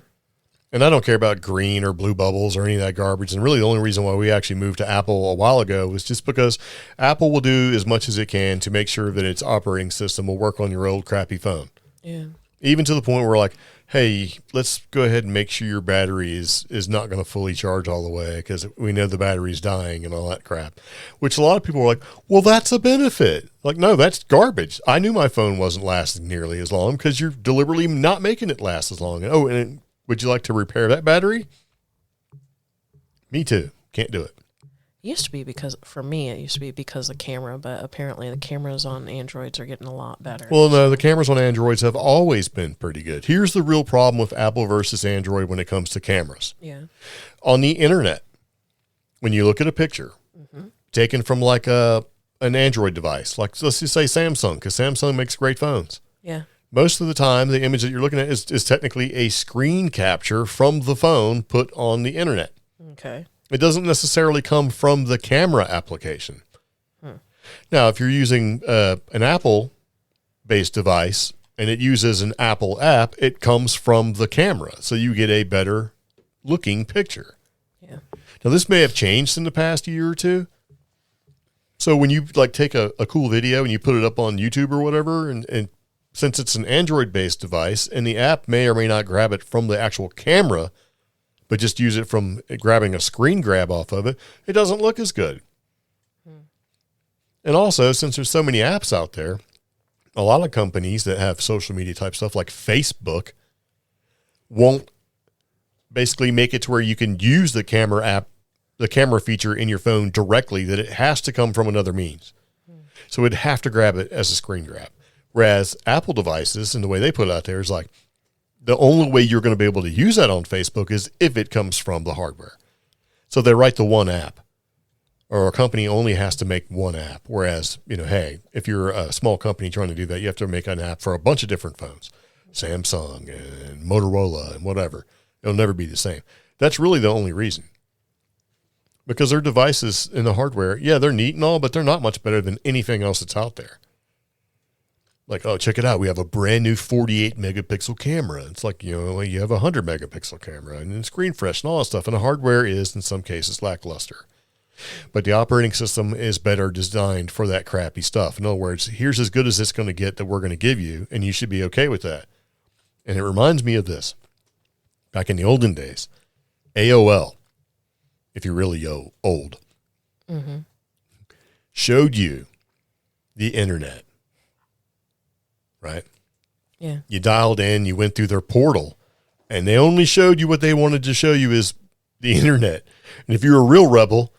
And I don't care about green or blue bubbles or any of that garbage. And really the only reason why we actually moved to Apple a while ago was just because Apple will do as much as it can to make sure that its operating system will work on your old crappy phone. Yeah. Even to the point where, like, hey, let's go ahead and make sure your battery is not going to fully charge all the way because we know the battery's dying and all that crap, which a lot of people are like, well, that's a benefit. Like, no, that's garbage. I knew my phone wasn't lasting nearly as long because you're deliberately not making it last as long. Oh, and would you like to repair that battery? Me too. Can't do it. It used to be because, for me, it used to be because of the camera, but apparently the cameras on Androids are getting a lot better. Well, no, the cameras on Androids have always been pretty good. Here's the real problem with Apple versus Android when it comes to cameras. Yeah. On the internet, when you look at a picture taken from like an Android device, like let's just say Samsung, because Samsung makes great phones. Yeah. Most of the time, the image that you're looking at is technically a screen capture from the phone put on the internet. Okay. It doesn't necessarily come from the camera application. Now, if you're using an Apple-based device and it uses an Apple app, it comes from the camera, so you get a better looking picture. Yeah. Now, this may have changed in the past year or two. So when you like take a cool video and you put it up on YouTube or whatever, and since it's an Android-based device and the app may or may not grab it from the actual camera, but just use it from grabbing a screen grab off of it, it doesn't look as good. And also, since there's so many apps out there, a lot of companies that have social media type stuff like Facebook won't basically make it to where you can use the camera app, the camera feature in your phone directly, that it has to come from another means. So it'd have to grab it as a screen grab. Whereas Apple devices, and the way they put it out there is like, the only way you're going to be able to use that on Facebook is if it comes from the hardware. So they write the one app, or a company only has to make one app. Whereas, you know, hey, if you're a small company trying to do that, you have to make an app for a bunch of different phones, Samsung and Motorola and whatever. It'll never be the same. That's really the only reason. Because their devices in the hardware, yeah, they're neat and all, but they're not much better than anything else that's out there. Like, oh, check it out. We have a brand new 48 megapixel camera. It's like, you know, you have a 100 megapixel camera and screen fresh and all that stuff. And the hardware is, in some cases, lackluster. But the operating system is better designed for that crappy stuff. In other words, here's as good as it's going to get that we're going to give you, and you should be okay with that. And it reminds me of this. Back in the olden days, AOL, if you're really old, showed you the internet. Right? Yeah. You dialed in, you went through their portal, and they only showed you what they wanted to show you is the internet. And if you're a real rebel,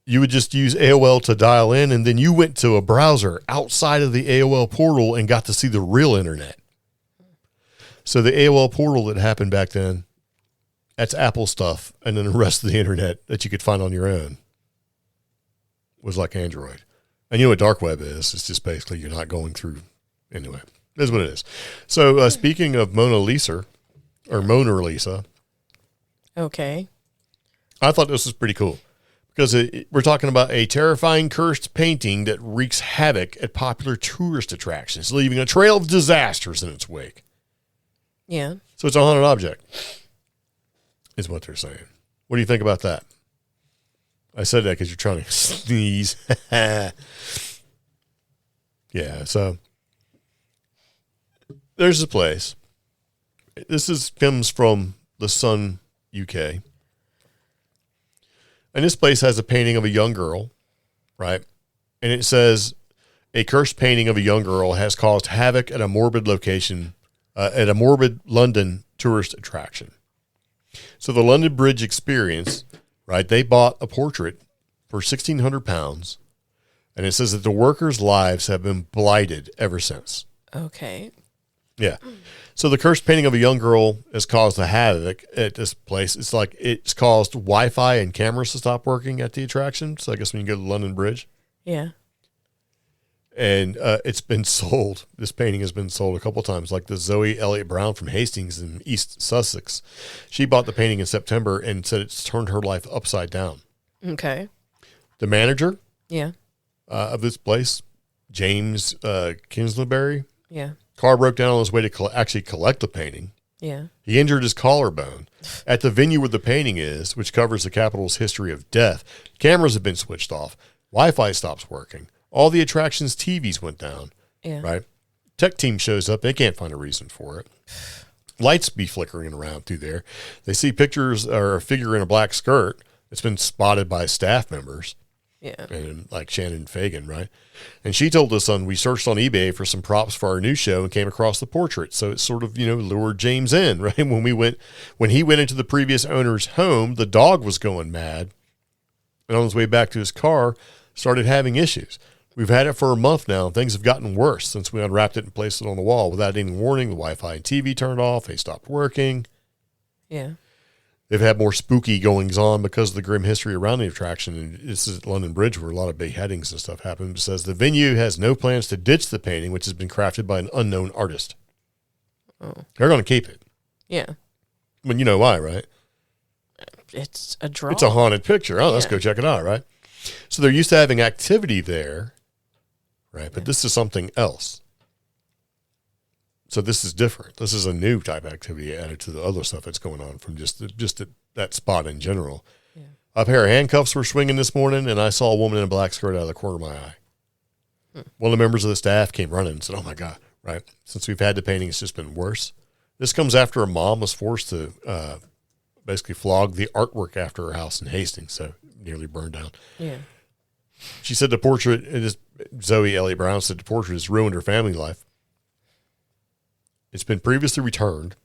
you would just use AOL to dial in, and then you went to a browser outside of the AOL portal and got to see the real internet. So the AOL portal that happened back then, that's Apple stuff, and then the rest of the internet that you could find on your own was like Android. And you know what dark web is? It's just basically you're not going through. Anyway, that's what it is. So speaking of Mona Lisa, Okay. I thought this was pretty cool because we're talking about a terrifying cursed painting that wreaks havoc at popular tourist attractions, leaving a trail of disasters in its wake. Yeah. So it's a haunted object, is what they're saying. What do you think about that? I said that because you're trying to sneeze. Yeah, so there's a place. Comes from the Sun, UK. And this place has a painting of a young girl, right? And it says, a cursed painting of a young girl has caused havoc at a morbid location, at a morbid London tourist attraction. So the London Bridge Experience, right? They bought a portrait for £1,600, and it says that the workers' lives have been blighted ever since. Okay. Yeah. So the cursed painting of a young girl has caused a havoc at this place. It's like it's caused Wi-Fi and cameras to stop working at the attraction. So I guess when you go to London Bridge. Yeah. And it's been sold. This painting has been sold a couple of times. Like the Zoe Elliott Brown from Hastings in East Sussex. She bought the painting in September and said it's turned her life upside down. Okay. The manager Yeah. Of this place, James Kingsleberry. Yeah. Car broke down on his way to actually collect the painting. Yeah. He injured his collarbone. At the venue where the painting is, which covers the capital's history of death, cameras have been switched off. Wi-Fi stops working. All the attractions' TVs went down. Yeah. Right? Tech team shows up. They can't find a reason for it. Lights be flickering around through there. They see pictures or a figure in a black skirt. It's been spotted by staff members. Yeah. And like Shannon Fagan, right? And she told us we searched on eBay for some props for our new show and came across the portrait. So it sort of, lured James in, right? When he went into the previous owner's home, the dog was going mad. And on his way back to his car, started having issues. We've had it for a month now, and things have gotten worse since we unwrapped it and placed it on the wall. Without any warning, the Wi-Fi and TV turned off. They stopped working. Yeah. They've had more spooky goings on because of the grim history around the attraction. And this is London Bridge where a lot of beheadings and stuff happen. It says the venue has no plans to ditch the painting, which has been crafted by an unknown artist. Oh. They're going to keep it. Yeah. I mean, you know why, right? It's a draw. It's a haunted picture. Oh, let's go check it out, right? So they're used to having activity there, right? But this is something else. So this is different. This is a new type of activity added to the other stuff that's going on from just that spot in general. Yeah. A pair of handcuffs were swinging this morning, and I saw a woman in a black skirt out of the corner of my eye. One of the members of the staff came running and said, "Oh my God!" Right? Since we've had the painting, it's just been worse. This comes after a mom was forced to basically flog the artwork after her house in Hastings, so nearly burned down. Yeah. She said the portrait, Zoe Elliott Brown said the portrait has ruined her family life. It's been previously returned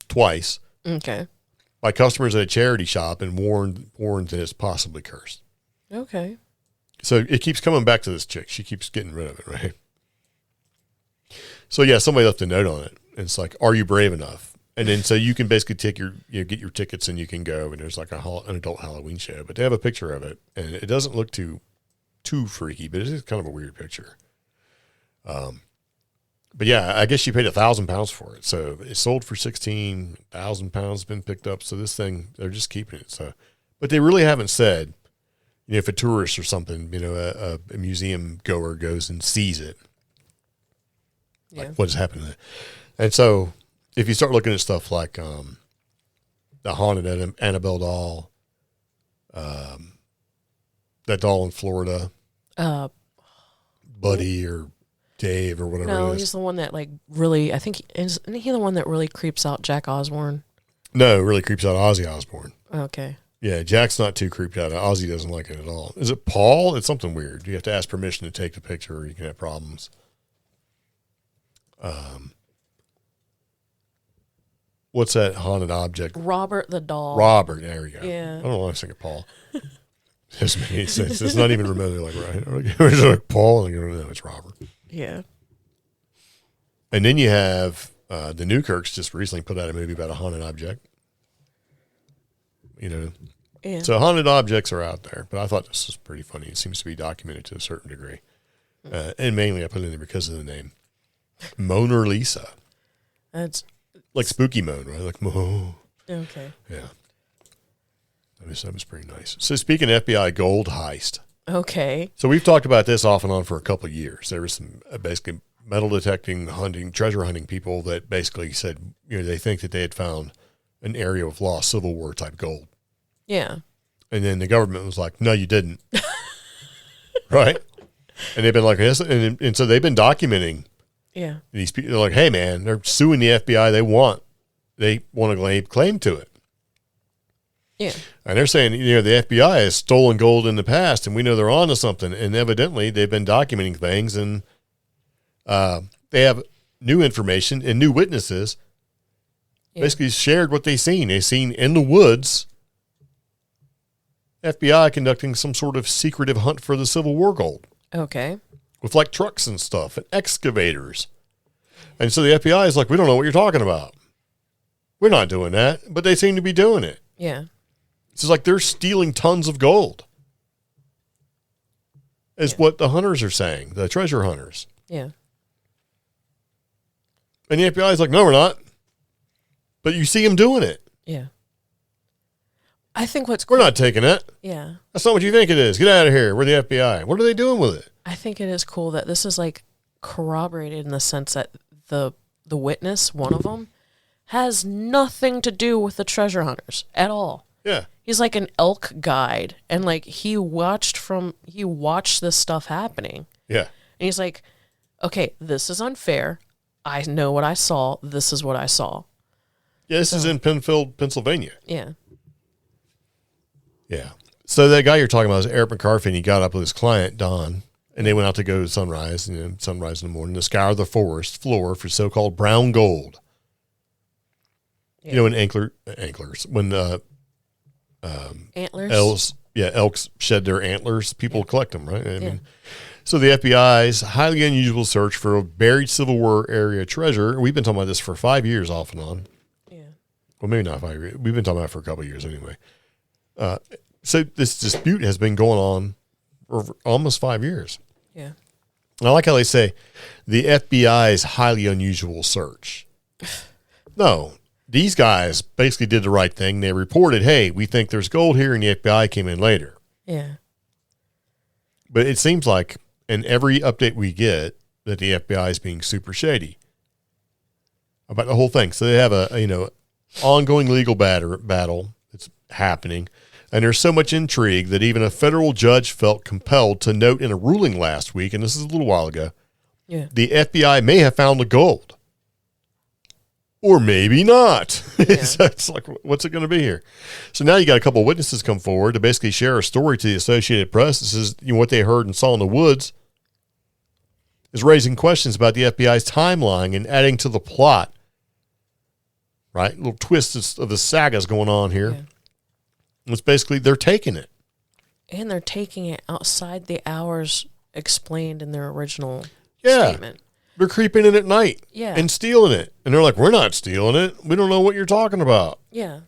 twice. Okay. By customers at a charity shop and warned that it's possibly cursed. Okay. So it keeps coming back to this chick. She keeps getting rid of it, right? So yeah, somebody left a note on it. And it's like, are you brave enough? And then so you can basically take get your tickets and you can go. And there's like an adult Halloween show. But they have a picture of it, and it doesn't look too freaky, but it is kind of a weird picture. But yeah, I guess she paid £1,000 for it. So it sold for £16,000 been picked up. So this thing, they're just keeping it. So, but they really haven't said, if a tourist or something, a museum goer goes and sees it, like what has happened to it. And so if you start looking at stuff like the haunted Annabelle doll, that doll in Florida, Buddy or Dave or whatever no, it is. he's the one that really, I think, isn't he the one that really creeps out Jack Osborne? No, it really creeps out Ozzy Osbourne. Okay. Yeah, Jack's not too creeped out. Ozzy doesn't like it at all. Is it Paul? It's something weird. You have to ask permission to take the picture or you can have problems. What's that haunted object? Robert the doll. Robert, there we go. Yeah. I don't know why I was thinking Paul. It doesn't make any sense. It's not even remotely right. It's like Paul, and no, it's Robert. Yeah. And then you have the Newkirks just recently put out a movie about a haunted object. Yeah. So haunted objects are out there, but I thought this was pretty funny. It seems to be documented to a certain degree. And mainly I put it in there because of the name. Mona Lisa. That's like Spooky Moan, right? Like Mo. Okay. Yeah. That was pretty nice. So speaking of FBI gold heist. Okay. So we've talked about this off and on for a couple of years. There was some basically metal detecting, treasure hunting people that basically said, they think that they had found an area of lost Civil War type gold. Yeah. And then the government was like, no, you didn't. Right? And they've been like, yes. And so they've been documenting Yeah. These people, they're like, hey, man, they're suing the FBI. They want to lay claim to it. Yeah. And they're saying, the FBI has stolen gold in the past, and we know they're onto something. And evidently, they've been documenting things, and they have new information and new witnesses. Yeah. Basically shared what they've seen. They've seen in the woods FBI conducting some sort of secretive hunt for the Civil War gold. Okay. With like trucks and stuff and excavators. And so the FBI is like, we don't know what you're talking about. We're not doing that. But they seem to be doing it. Yeah. It's like they're stealing tons of gold. Is what the hunters are saying, the treasure hunters. Yeah. And the FBI is like, no, we're not. But you see them doing it. Yeah. I think what's We're not taking it. Yeah. That's not what you think it is. Get out of here. We're the FBI. What are they doing with it? I think it is cool that this is like corroborated in the sense that the witness, one of them, has nothing to do with the treasure hunters at all. Yeah. He's like an elk guide, and like he watched this stuff happening. Yeah. And he's like, okay, this is unfair. I know what I saw. This is what I saw. Yeah, this is in Penfield, Pennsylvania. Yeah. Yeah. So that guy you're talking about is Eric McCarthy, and he got up with his client, Don, and they went out to go to sunrise in the morning, to scour the forest floor for so-called brown gold. Yeah. When antlers, when Antlers? elks shed their antlers, people collect them, right? I mean, so the FBI's highly unusual search for a buried Civil War area treasure. We've been talking about this for 5 years off and on. Yeah. Well, maybe not 5 years. We've been talking about it for a couple of years anyway. So this dispute has been going on for almost 5 years. Yeah. And I like how they say the FBI's highly unusual search. No, these guys basically did the right thing. They reported, hey, we think there's gold here, and the FBI came in later. Yeah. But it seems like in every update we get that the FBI is being super shady about the whole thing. So they have a ongoing legal battle that's happening. And there's so much intrigue that even a federal judge felt compelled to note in a ruling last week, and this is a little while ago, the FBI may have found the gold. Or maybe not. Yeah. So it's like, what's it going to be here? So now you got a couple of witnesses come forward to basically share a story to the Associated Press. This is what they heard and saw in the woods is raising questions about the FBI's timeline and adding to the plot. Right? Little twists of the sagas going on here. Yeah. It's basically they're taking it. And they're taking it outside the hours explained in their original statement. They're creeping in at night and stealing it. And they're like, we're not stealing it. We don't know what you're talking about. Yeah.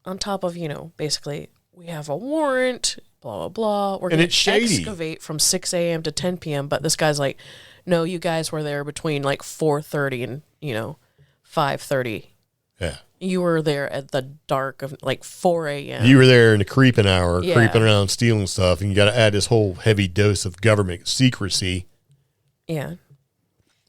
On top of, basically, we have a warrant, blah, blah, blah. We're going to excavate from 6 a.m. to 10 p.m. But this guy's like, no, you guys were there between like 4:30 and, 5:30. Yeah. You were there at the dark of like 4 a.m. You were there in the creeping hour, creeping around, stealing stuff. And you got to add this whole heavy dose of government secrecy. Yeah.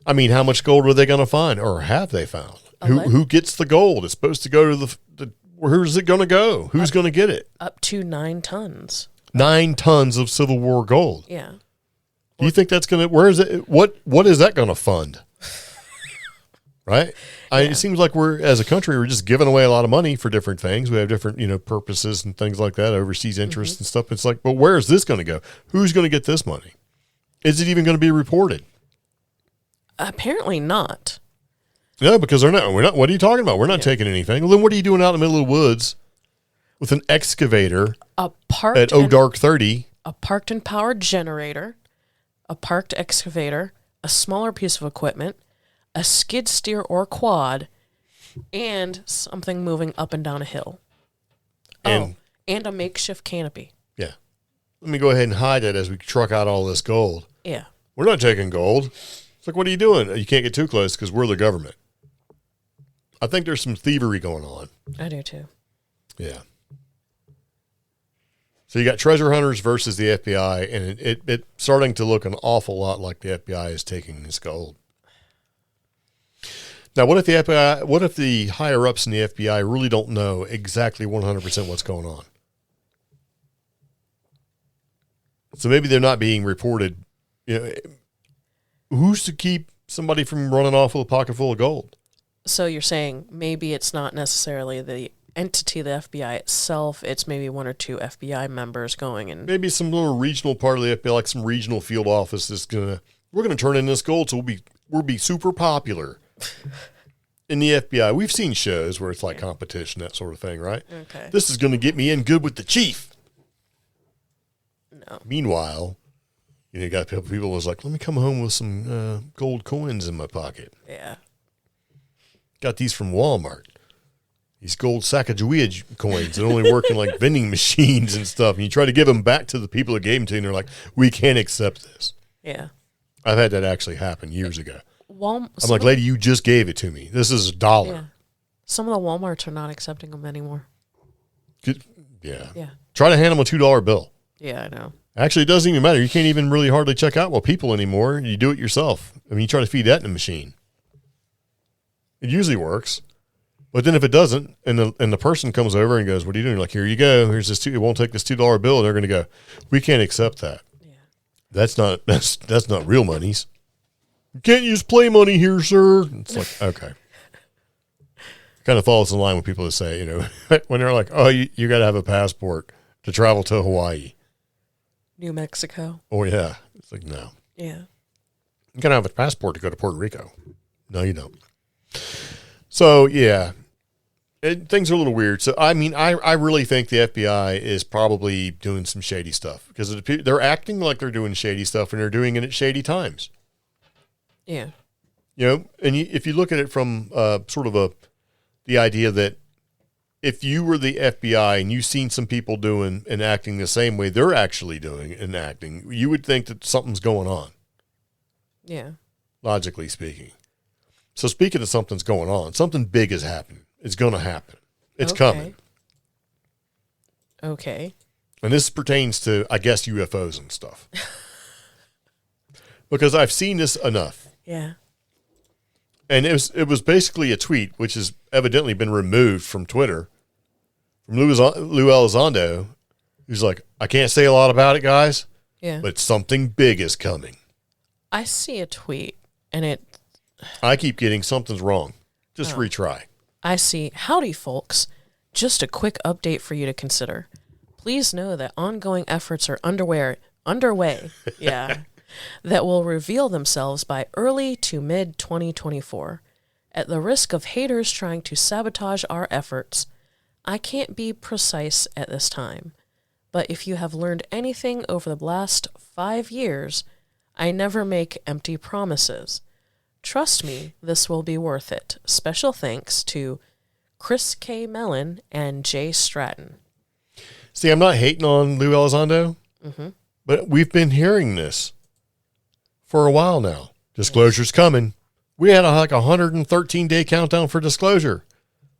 I mean, how much gold are they going to find, or have they found? Who gets the gold? It's supposed to go to where's it going to go? Who's going to get it? Up to 9 tons. 9 tons of Civil War gold. Yeah. Do you think that's going to? Where is it? What is that going to fund? Right. It seems like as a country, we're just giving away a lot of money for different things. We have different purposes and things like that, overseas interests and stuff. It's like, but where is this going to go? Who's going to get this money? Is it even going to be reported? Apparently not. No, because we're not. What are you talking about? We're not taking anything. Well, then what are you doing out in the middle of the woods with an excavator at dark 30? A parked and powered generator, a parked excavator, a smaller piece of equipment, a skid steer or quad, and something moving up and down a hill. And a makeshift canopy. Yeah. Let me go ahead and hide it as we truck out all this gold. Yeah. We're not taking gold. It's like, what are you doing? You can't get too close because we're the government. I think there's some thievery going on. I do too. Yeah. So you got treasure hunters versus the FBI, and it's starting to look an awful lot like the FBI is taking this gold. Now, what if the higher ups in the FBI really don't know exactly 100% what's going on? So maybe they're not being reported. Who's to keep somebody from running off with a pocket full of gold. So you're saying maybe it's not necessarily the entity, the FBI itself. It's maybe one or two FBI members going and maybe some little regional part of the FBI, like some regional field office is we're gonna turn in this gold, so we'll be super popular in the FBI. We've seen shows where it's like competition, that sort of thing, right? Okay. This is gonna get me in good with the chief. No. Meanwhile, you got people who's like, let me come home with some gold coins in my pocket. Yeah. Got these from Walmart. These gold Sacagawea coins that only work in like vending machines and stuff. And you try to give them back to the people that gave them to you, and they're like, we can't accept this. Yeah. I've had that actually happen years ago. I'm like, lady, you just gave it to me. This is $1. Yeah. Some of the Walmarts are not accepting them anymore. Yeah. Yeah. Try to hand them a $2 bill. Yeah, I know. Actually, it doesn't even matter. You can't even really hardly check out with people anymore. You do it yourself. I mean, you try to feed that in a machine. It usually works. But then if it doesn't, and the person comes over and goes, what are you doing? You're like, here you go. Here's this it won't take this $2 bill. And they're going to go, we can't accept that. Yeah. That's not real monies. You can't use play money here, sir. It's like, okay. Kind of falls in line with people that say, when they're like, oh, you got to have a passport to travel to Hawaii. New Mexico. Oh, yeah. It's like, no. Yeah. You got to have a passport to go to Puerto Rico. No, you don't. So, yeah. Things are a little weird. So, I mean, I really think the FBI is probably doing some shady stuff because they're acting like they're doing shady stuff and they're doing it at shady times. Yeah. And if you look at it from sort of the idea that if you were the FBI and you've seen some people doing and acting the same way they're actually doing and acting, you would think that something's going on. Yeah. Logically speaking. So speaking of something's going on, something big is happening. It's going to happen. It's coming. Okay. And this pertains to, I guess, UFOs and stuff. Because I've seen this enough. Yeah. And it was basically a tweet, which has evidently been removed from Twitter, from Lou Elizondo, who's like, I can't say a lot about it, guys, but something big is coming. I see a tweet, and I keep getting something's wrong. Just retry. I see, howdy, folks. Just a quick update for you to consider. Please know that ongoing efforts are underway, that will reveal themselves by early to mid-2024. At the risk of haters trying to sabotage our efforts, I can't be precise at this time. But if you have learned anything over the last 5 years, I never make empty promises. Trust me, this will be worth it. Special thanks to Chris K. Mellon and Jay Stratton. See, I'm not hating on Lou Elizondo, but we've been hearing this for a while now. Disclosure's coming. We had like 113-day countdown for disclosure.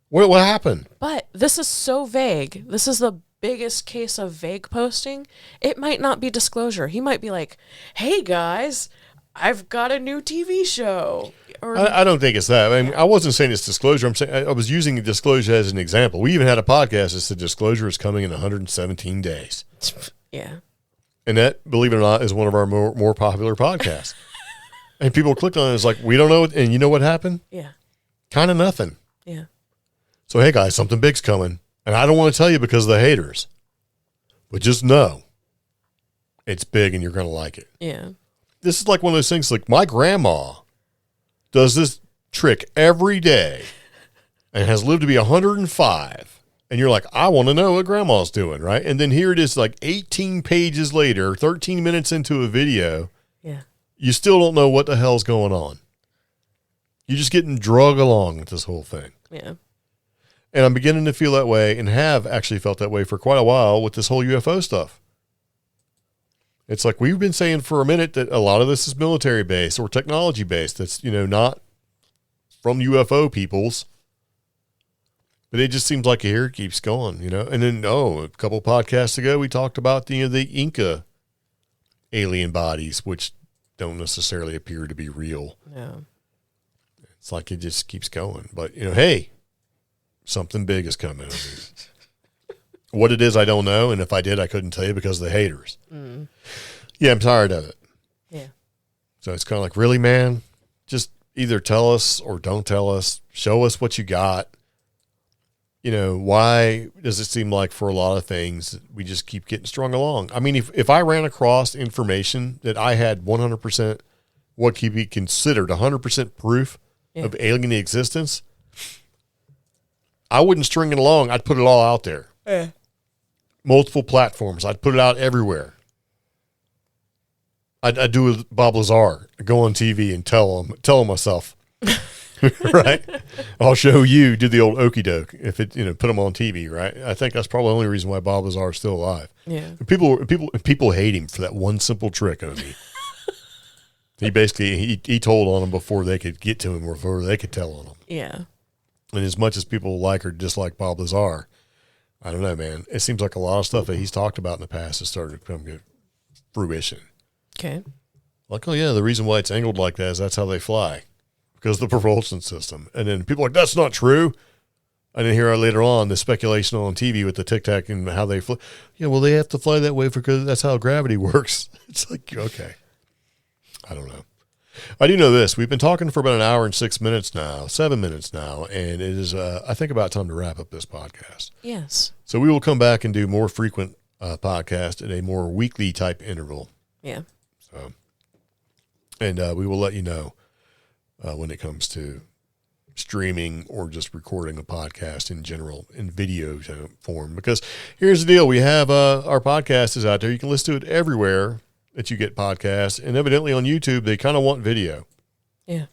What happened? But this is so vague. This is the biggest case of vague posting. It might not be disclosure. He might be like, hey, guys, I've got a new TV show. Or I don't think it's that. I mean, I wasn't saying it's disclosure. I'm saying I was using disclosure as an example. We even had a podcast that said disclosure is coming in 117 days. Yeah. And that, believe it or not, is one of our more popular podcasts. And people clicked on it. It's like, we don't know. And you know what happened? Yeah. Kind of nothing. Yeah. So, hey, guys, something big's coming. And I don't want to tell you because of the haters. But just know it's big and you're going to like it. Yeah. This is like one of those things, like my grandma does this trick every day and has lived to be 105. And you're like, I want to know what grandma's doing, right? And then here it is, like 18 pages later, 13 minutes into a video. Yeah. You still don't know what the hell's going on. You're just getting drug along with this whole thing. Yeah. And I'm beginning to feel that way and have actually felt that way for quite a while with this whole UFO stuff. It's like we've been saying for a minute that a lot of this is military based or technology based. That's, not from UFO peoples. But it just seems like here it keeps going, And then, a couple podcasts ago, we talked about the Inca alien bodies, which don't necessarily appear to be real. No. It's like it just keeps going. But, hey, something big is coming. What it is, I don't know. And if I did, I couldn't tell you because of the haters. Yeah, I'm tired of it. Yeah. So it's kind of like, really, man? just either tell us or don't tell us. Show us what you got. You know, why does it seem like for a lot of things we just keep getting strung along? I mean, if I ran across information that I had 100% what could be considered 100% proof of alien existence, I wouldn't string it along. I'd put it all out there. Multiple platforms. I'd put it out everywhere. I'd do with Bob Lazar. I'd go on TV and tell him myself. Right? I'll show you, do the old okey doke if it, put him on TV, right? I think that's probably the only reason why Bob Lazar is still alive. Yeah. People hate him for that one simple trick, Omi. He basically, he told on them before they could get to him or before they could tell on him. Yeah. And as much as people like or dislike Bob Lazar, I don't know, man. It seems like a lot of stuff that he's talked about in the past has started to come to fruition. Okay. Like, oh, yeah, the reason why it's angled like that is that's how they fly, because of the propulsion system. And then people are like, that's not true. And then here later on, the speculation on TV with the Tic Tac and how they fly. Yeah, well, they have to fly that way because that's how gravity works. It's like, okay. I don't know. I do know this. We've been talking for about an hour and 7 minutes now, and it is, I think, about time to wrap up this podcast. Yes. So we will come back and do more frequent podcast at a more weekly type interval. Yeah. So, and we will let you know when it comes to streaming or just recording a podcast in general in video form. Because here's the deal. We have our podcast is out there. You can listen to it everywhere that you get podcasts, and evidently on YouTube, they kind of want video. Yeah.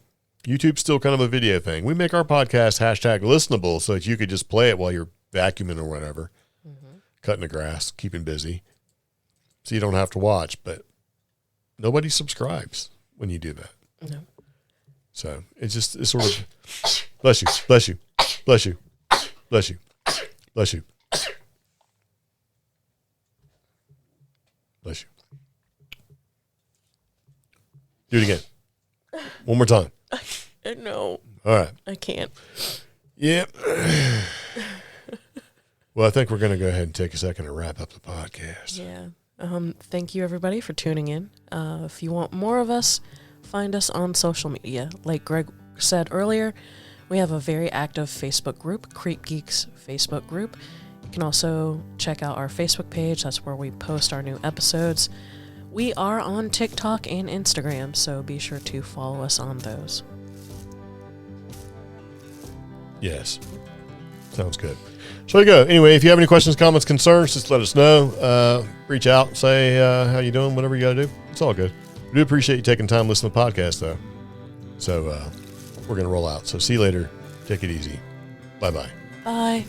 YouTube's still kind of a video thing. We make our podcast #listenable so that you could just play it while you're vacuuming or whatever, cutting the grass, keeping busy, so you don't have to watch. But nobody subscribes when you do that. No. So it's sort of, bless you, bless you, bless you, bless you, bless you, bless you. Do it again. One more time. No. All right. I can't. Yeah. Well, I think we're going to go ahead and take a second to wrap up the podcast. Yeah. Thank you, everybody, for tuning in. If you want more of us, find us on social media. Like Greg said earlier, we have a very active Facebook group, CreepGeeks Facebook group. You can also check out our Facebook page. That's where we post our new episodes. We are on TikTok and Instagram, so be sure to follow us on those. Yes. Sounds good. So there you go. Anyway, if you have any questions, comments, concerns, just let us know. Reach out, say how you doing, whatever you got to do. It's all good. We do appreciate you taking time to listen to the podcast, though. So we're going to roll out. So see you later. Take it easy. Bye-bye. Bye.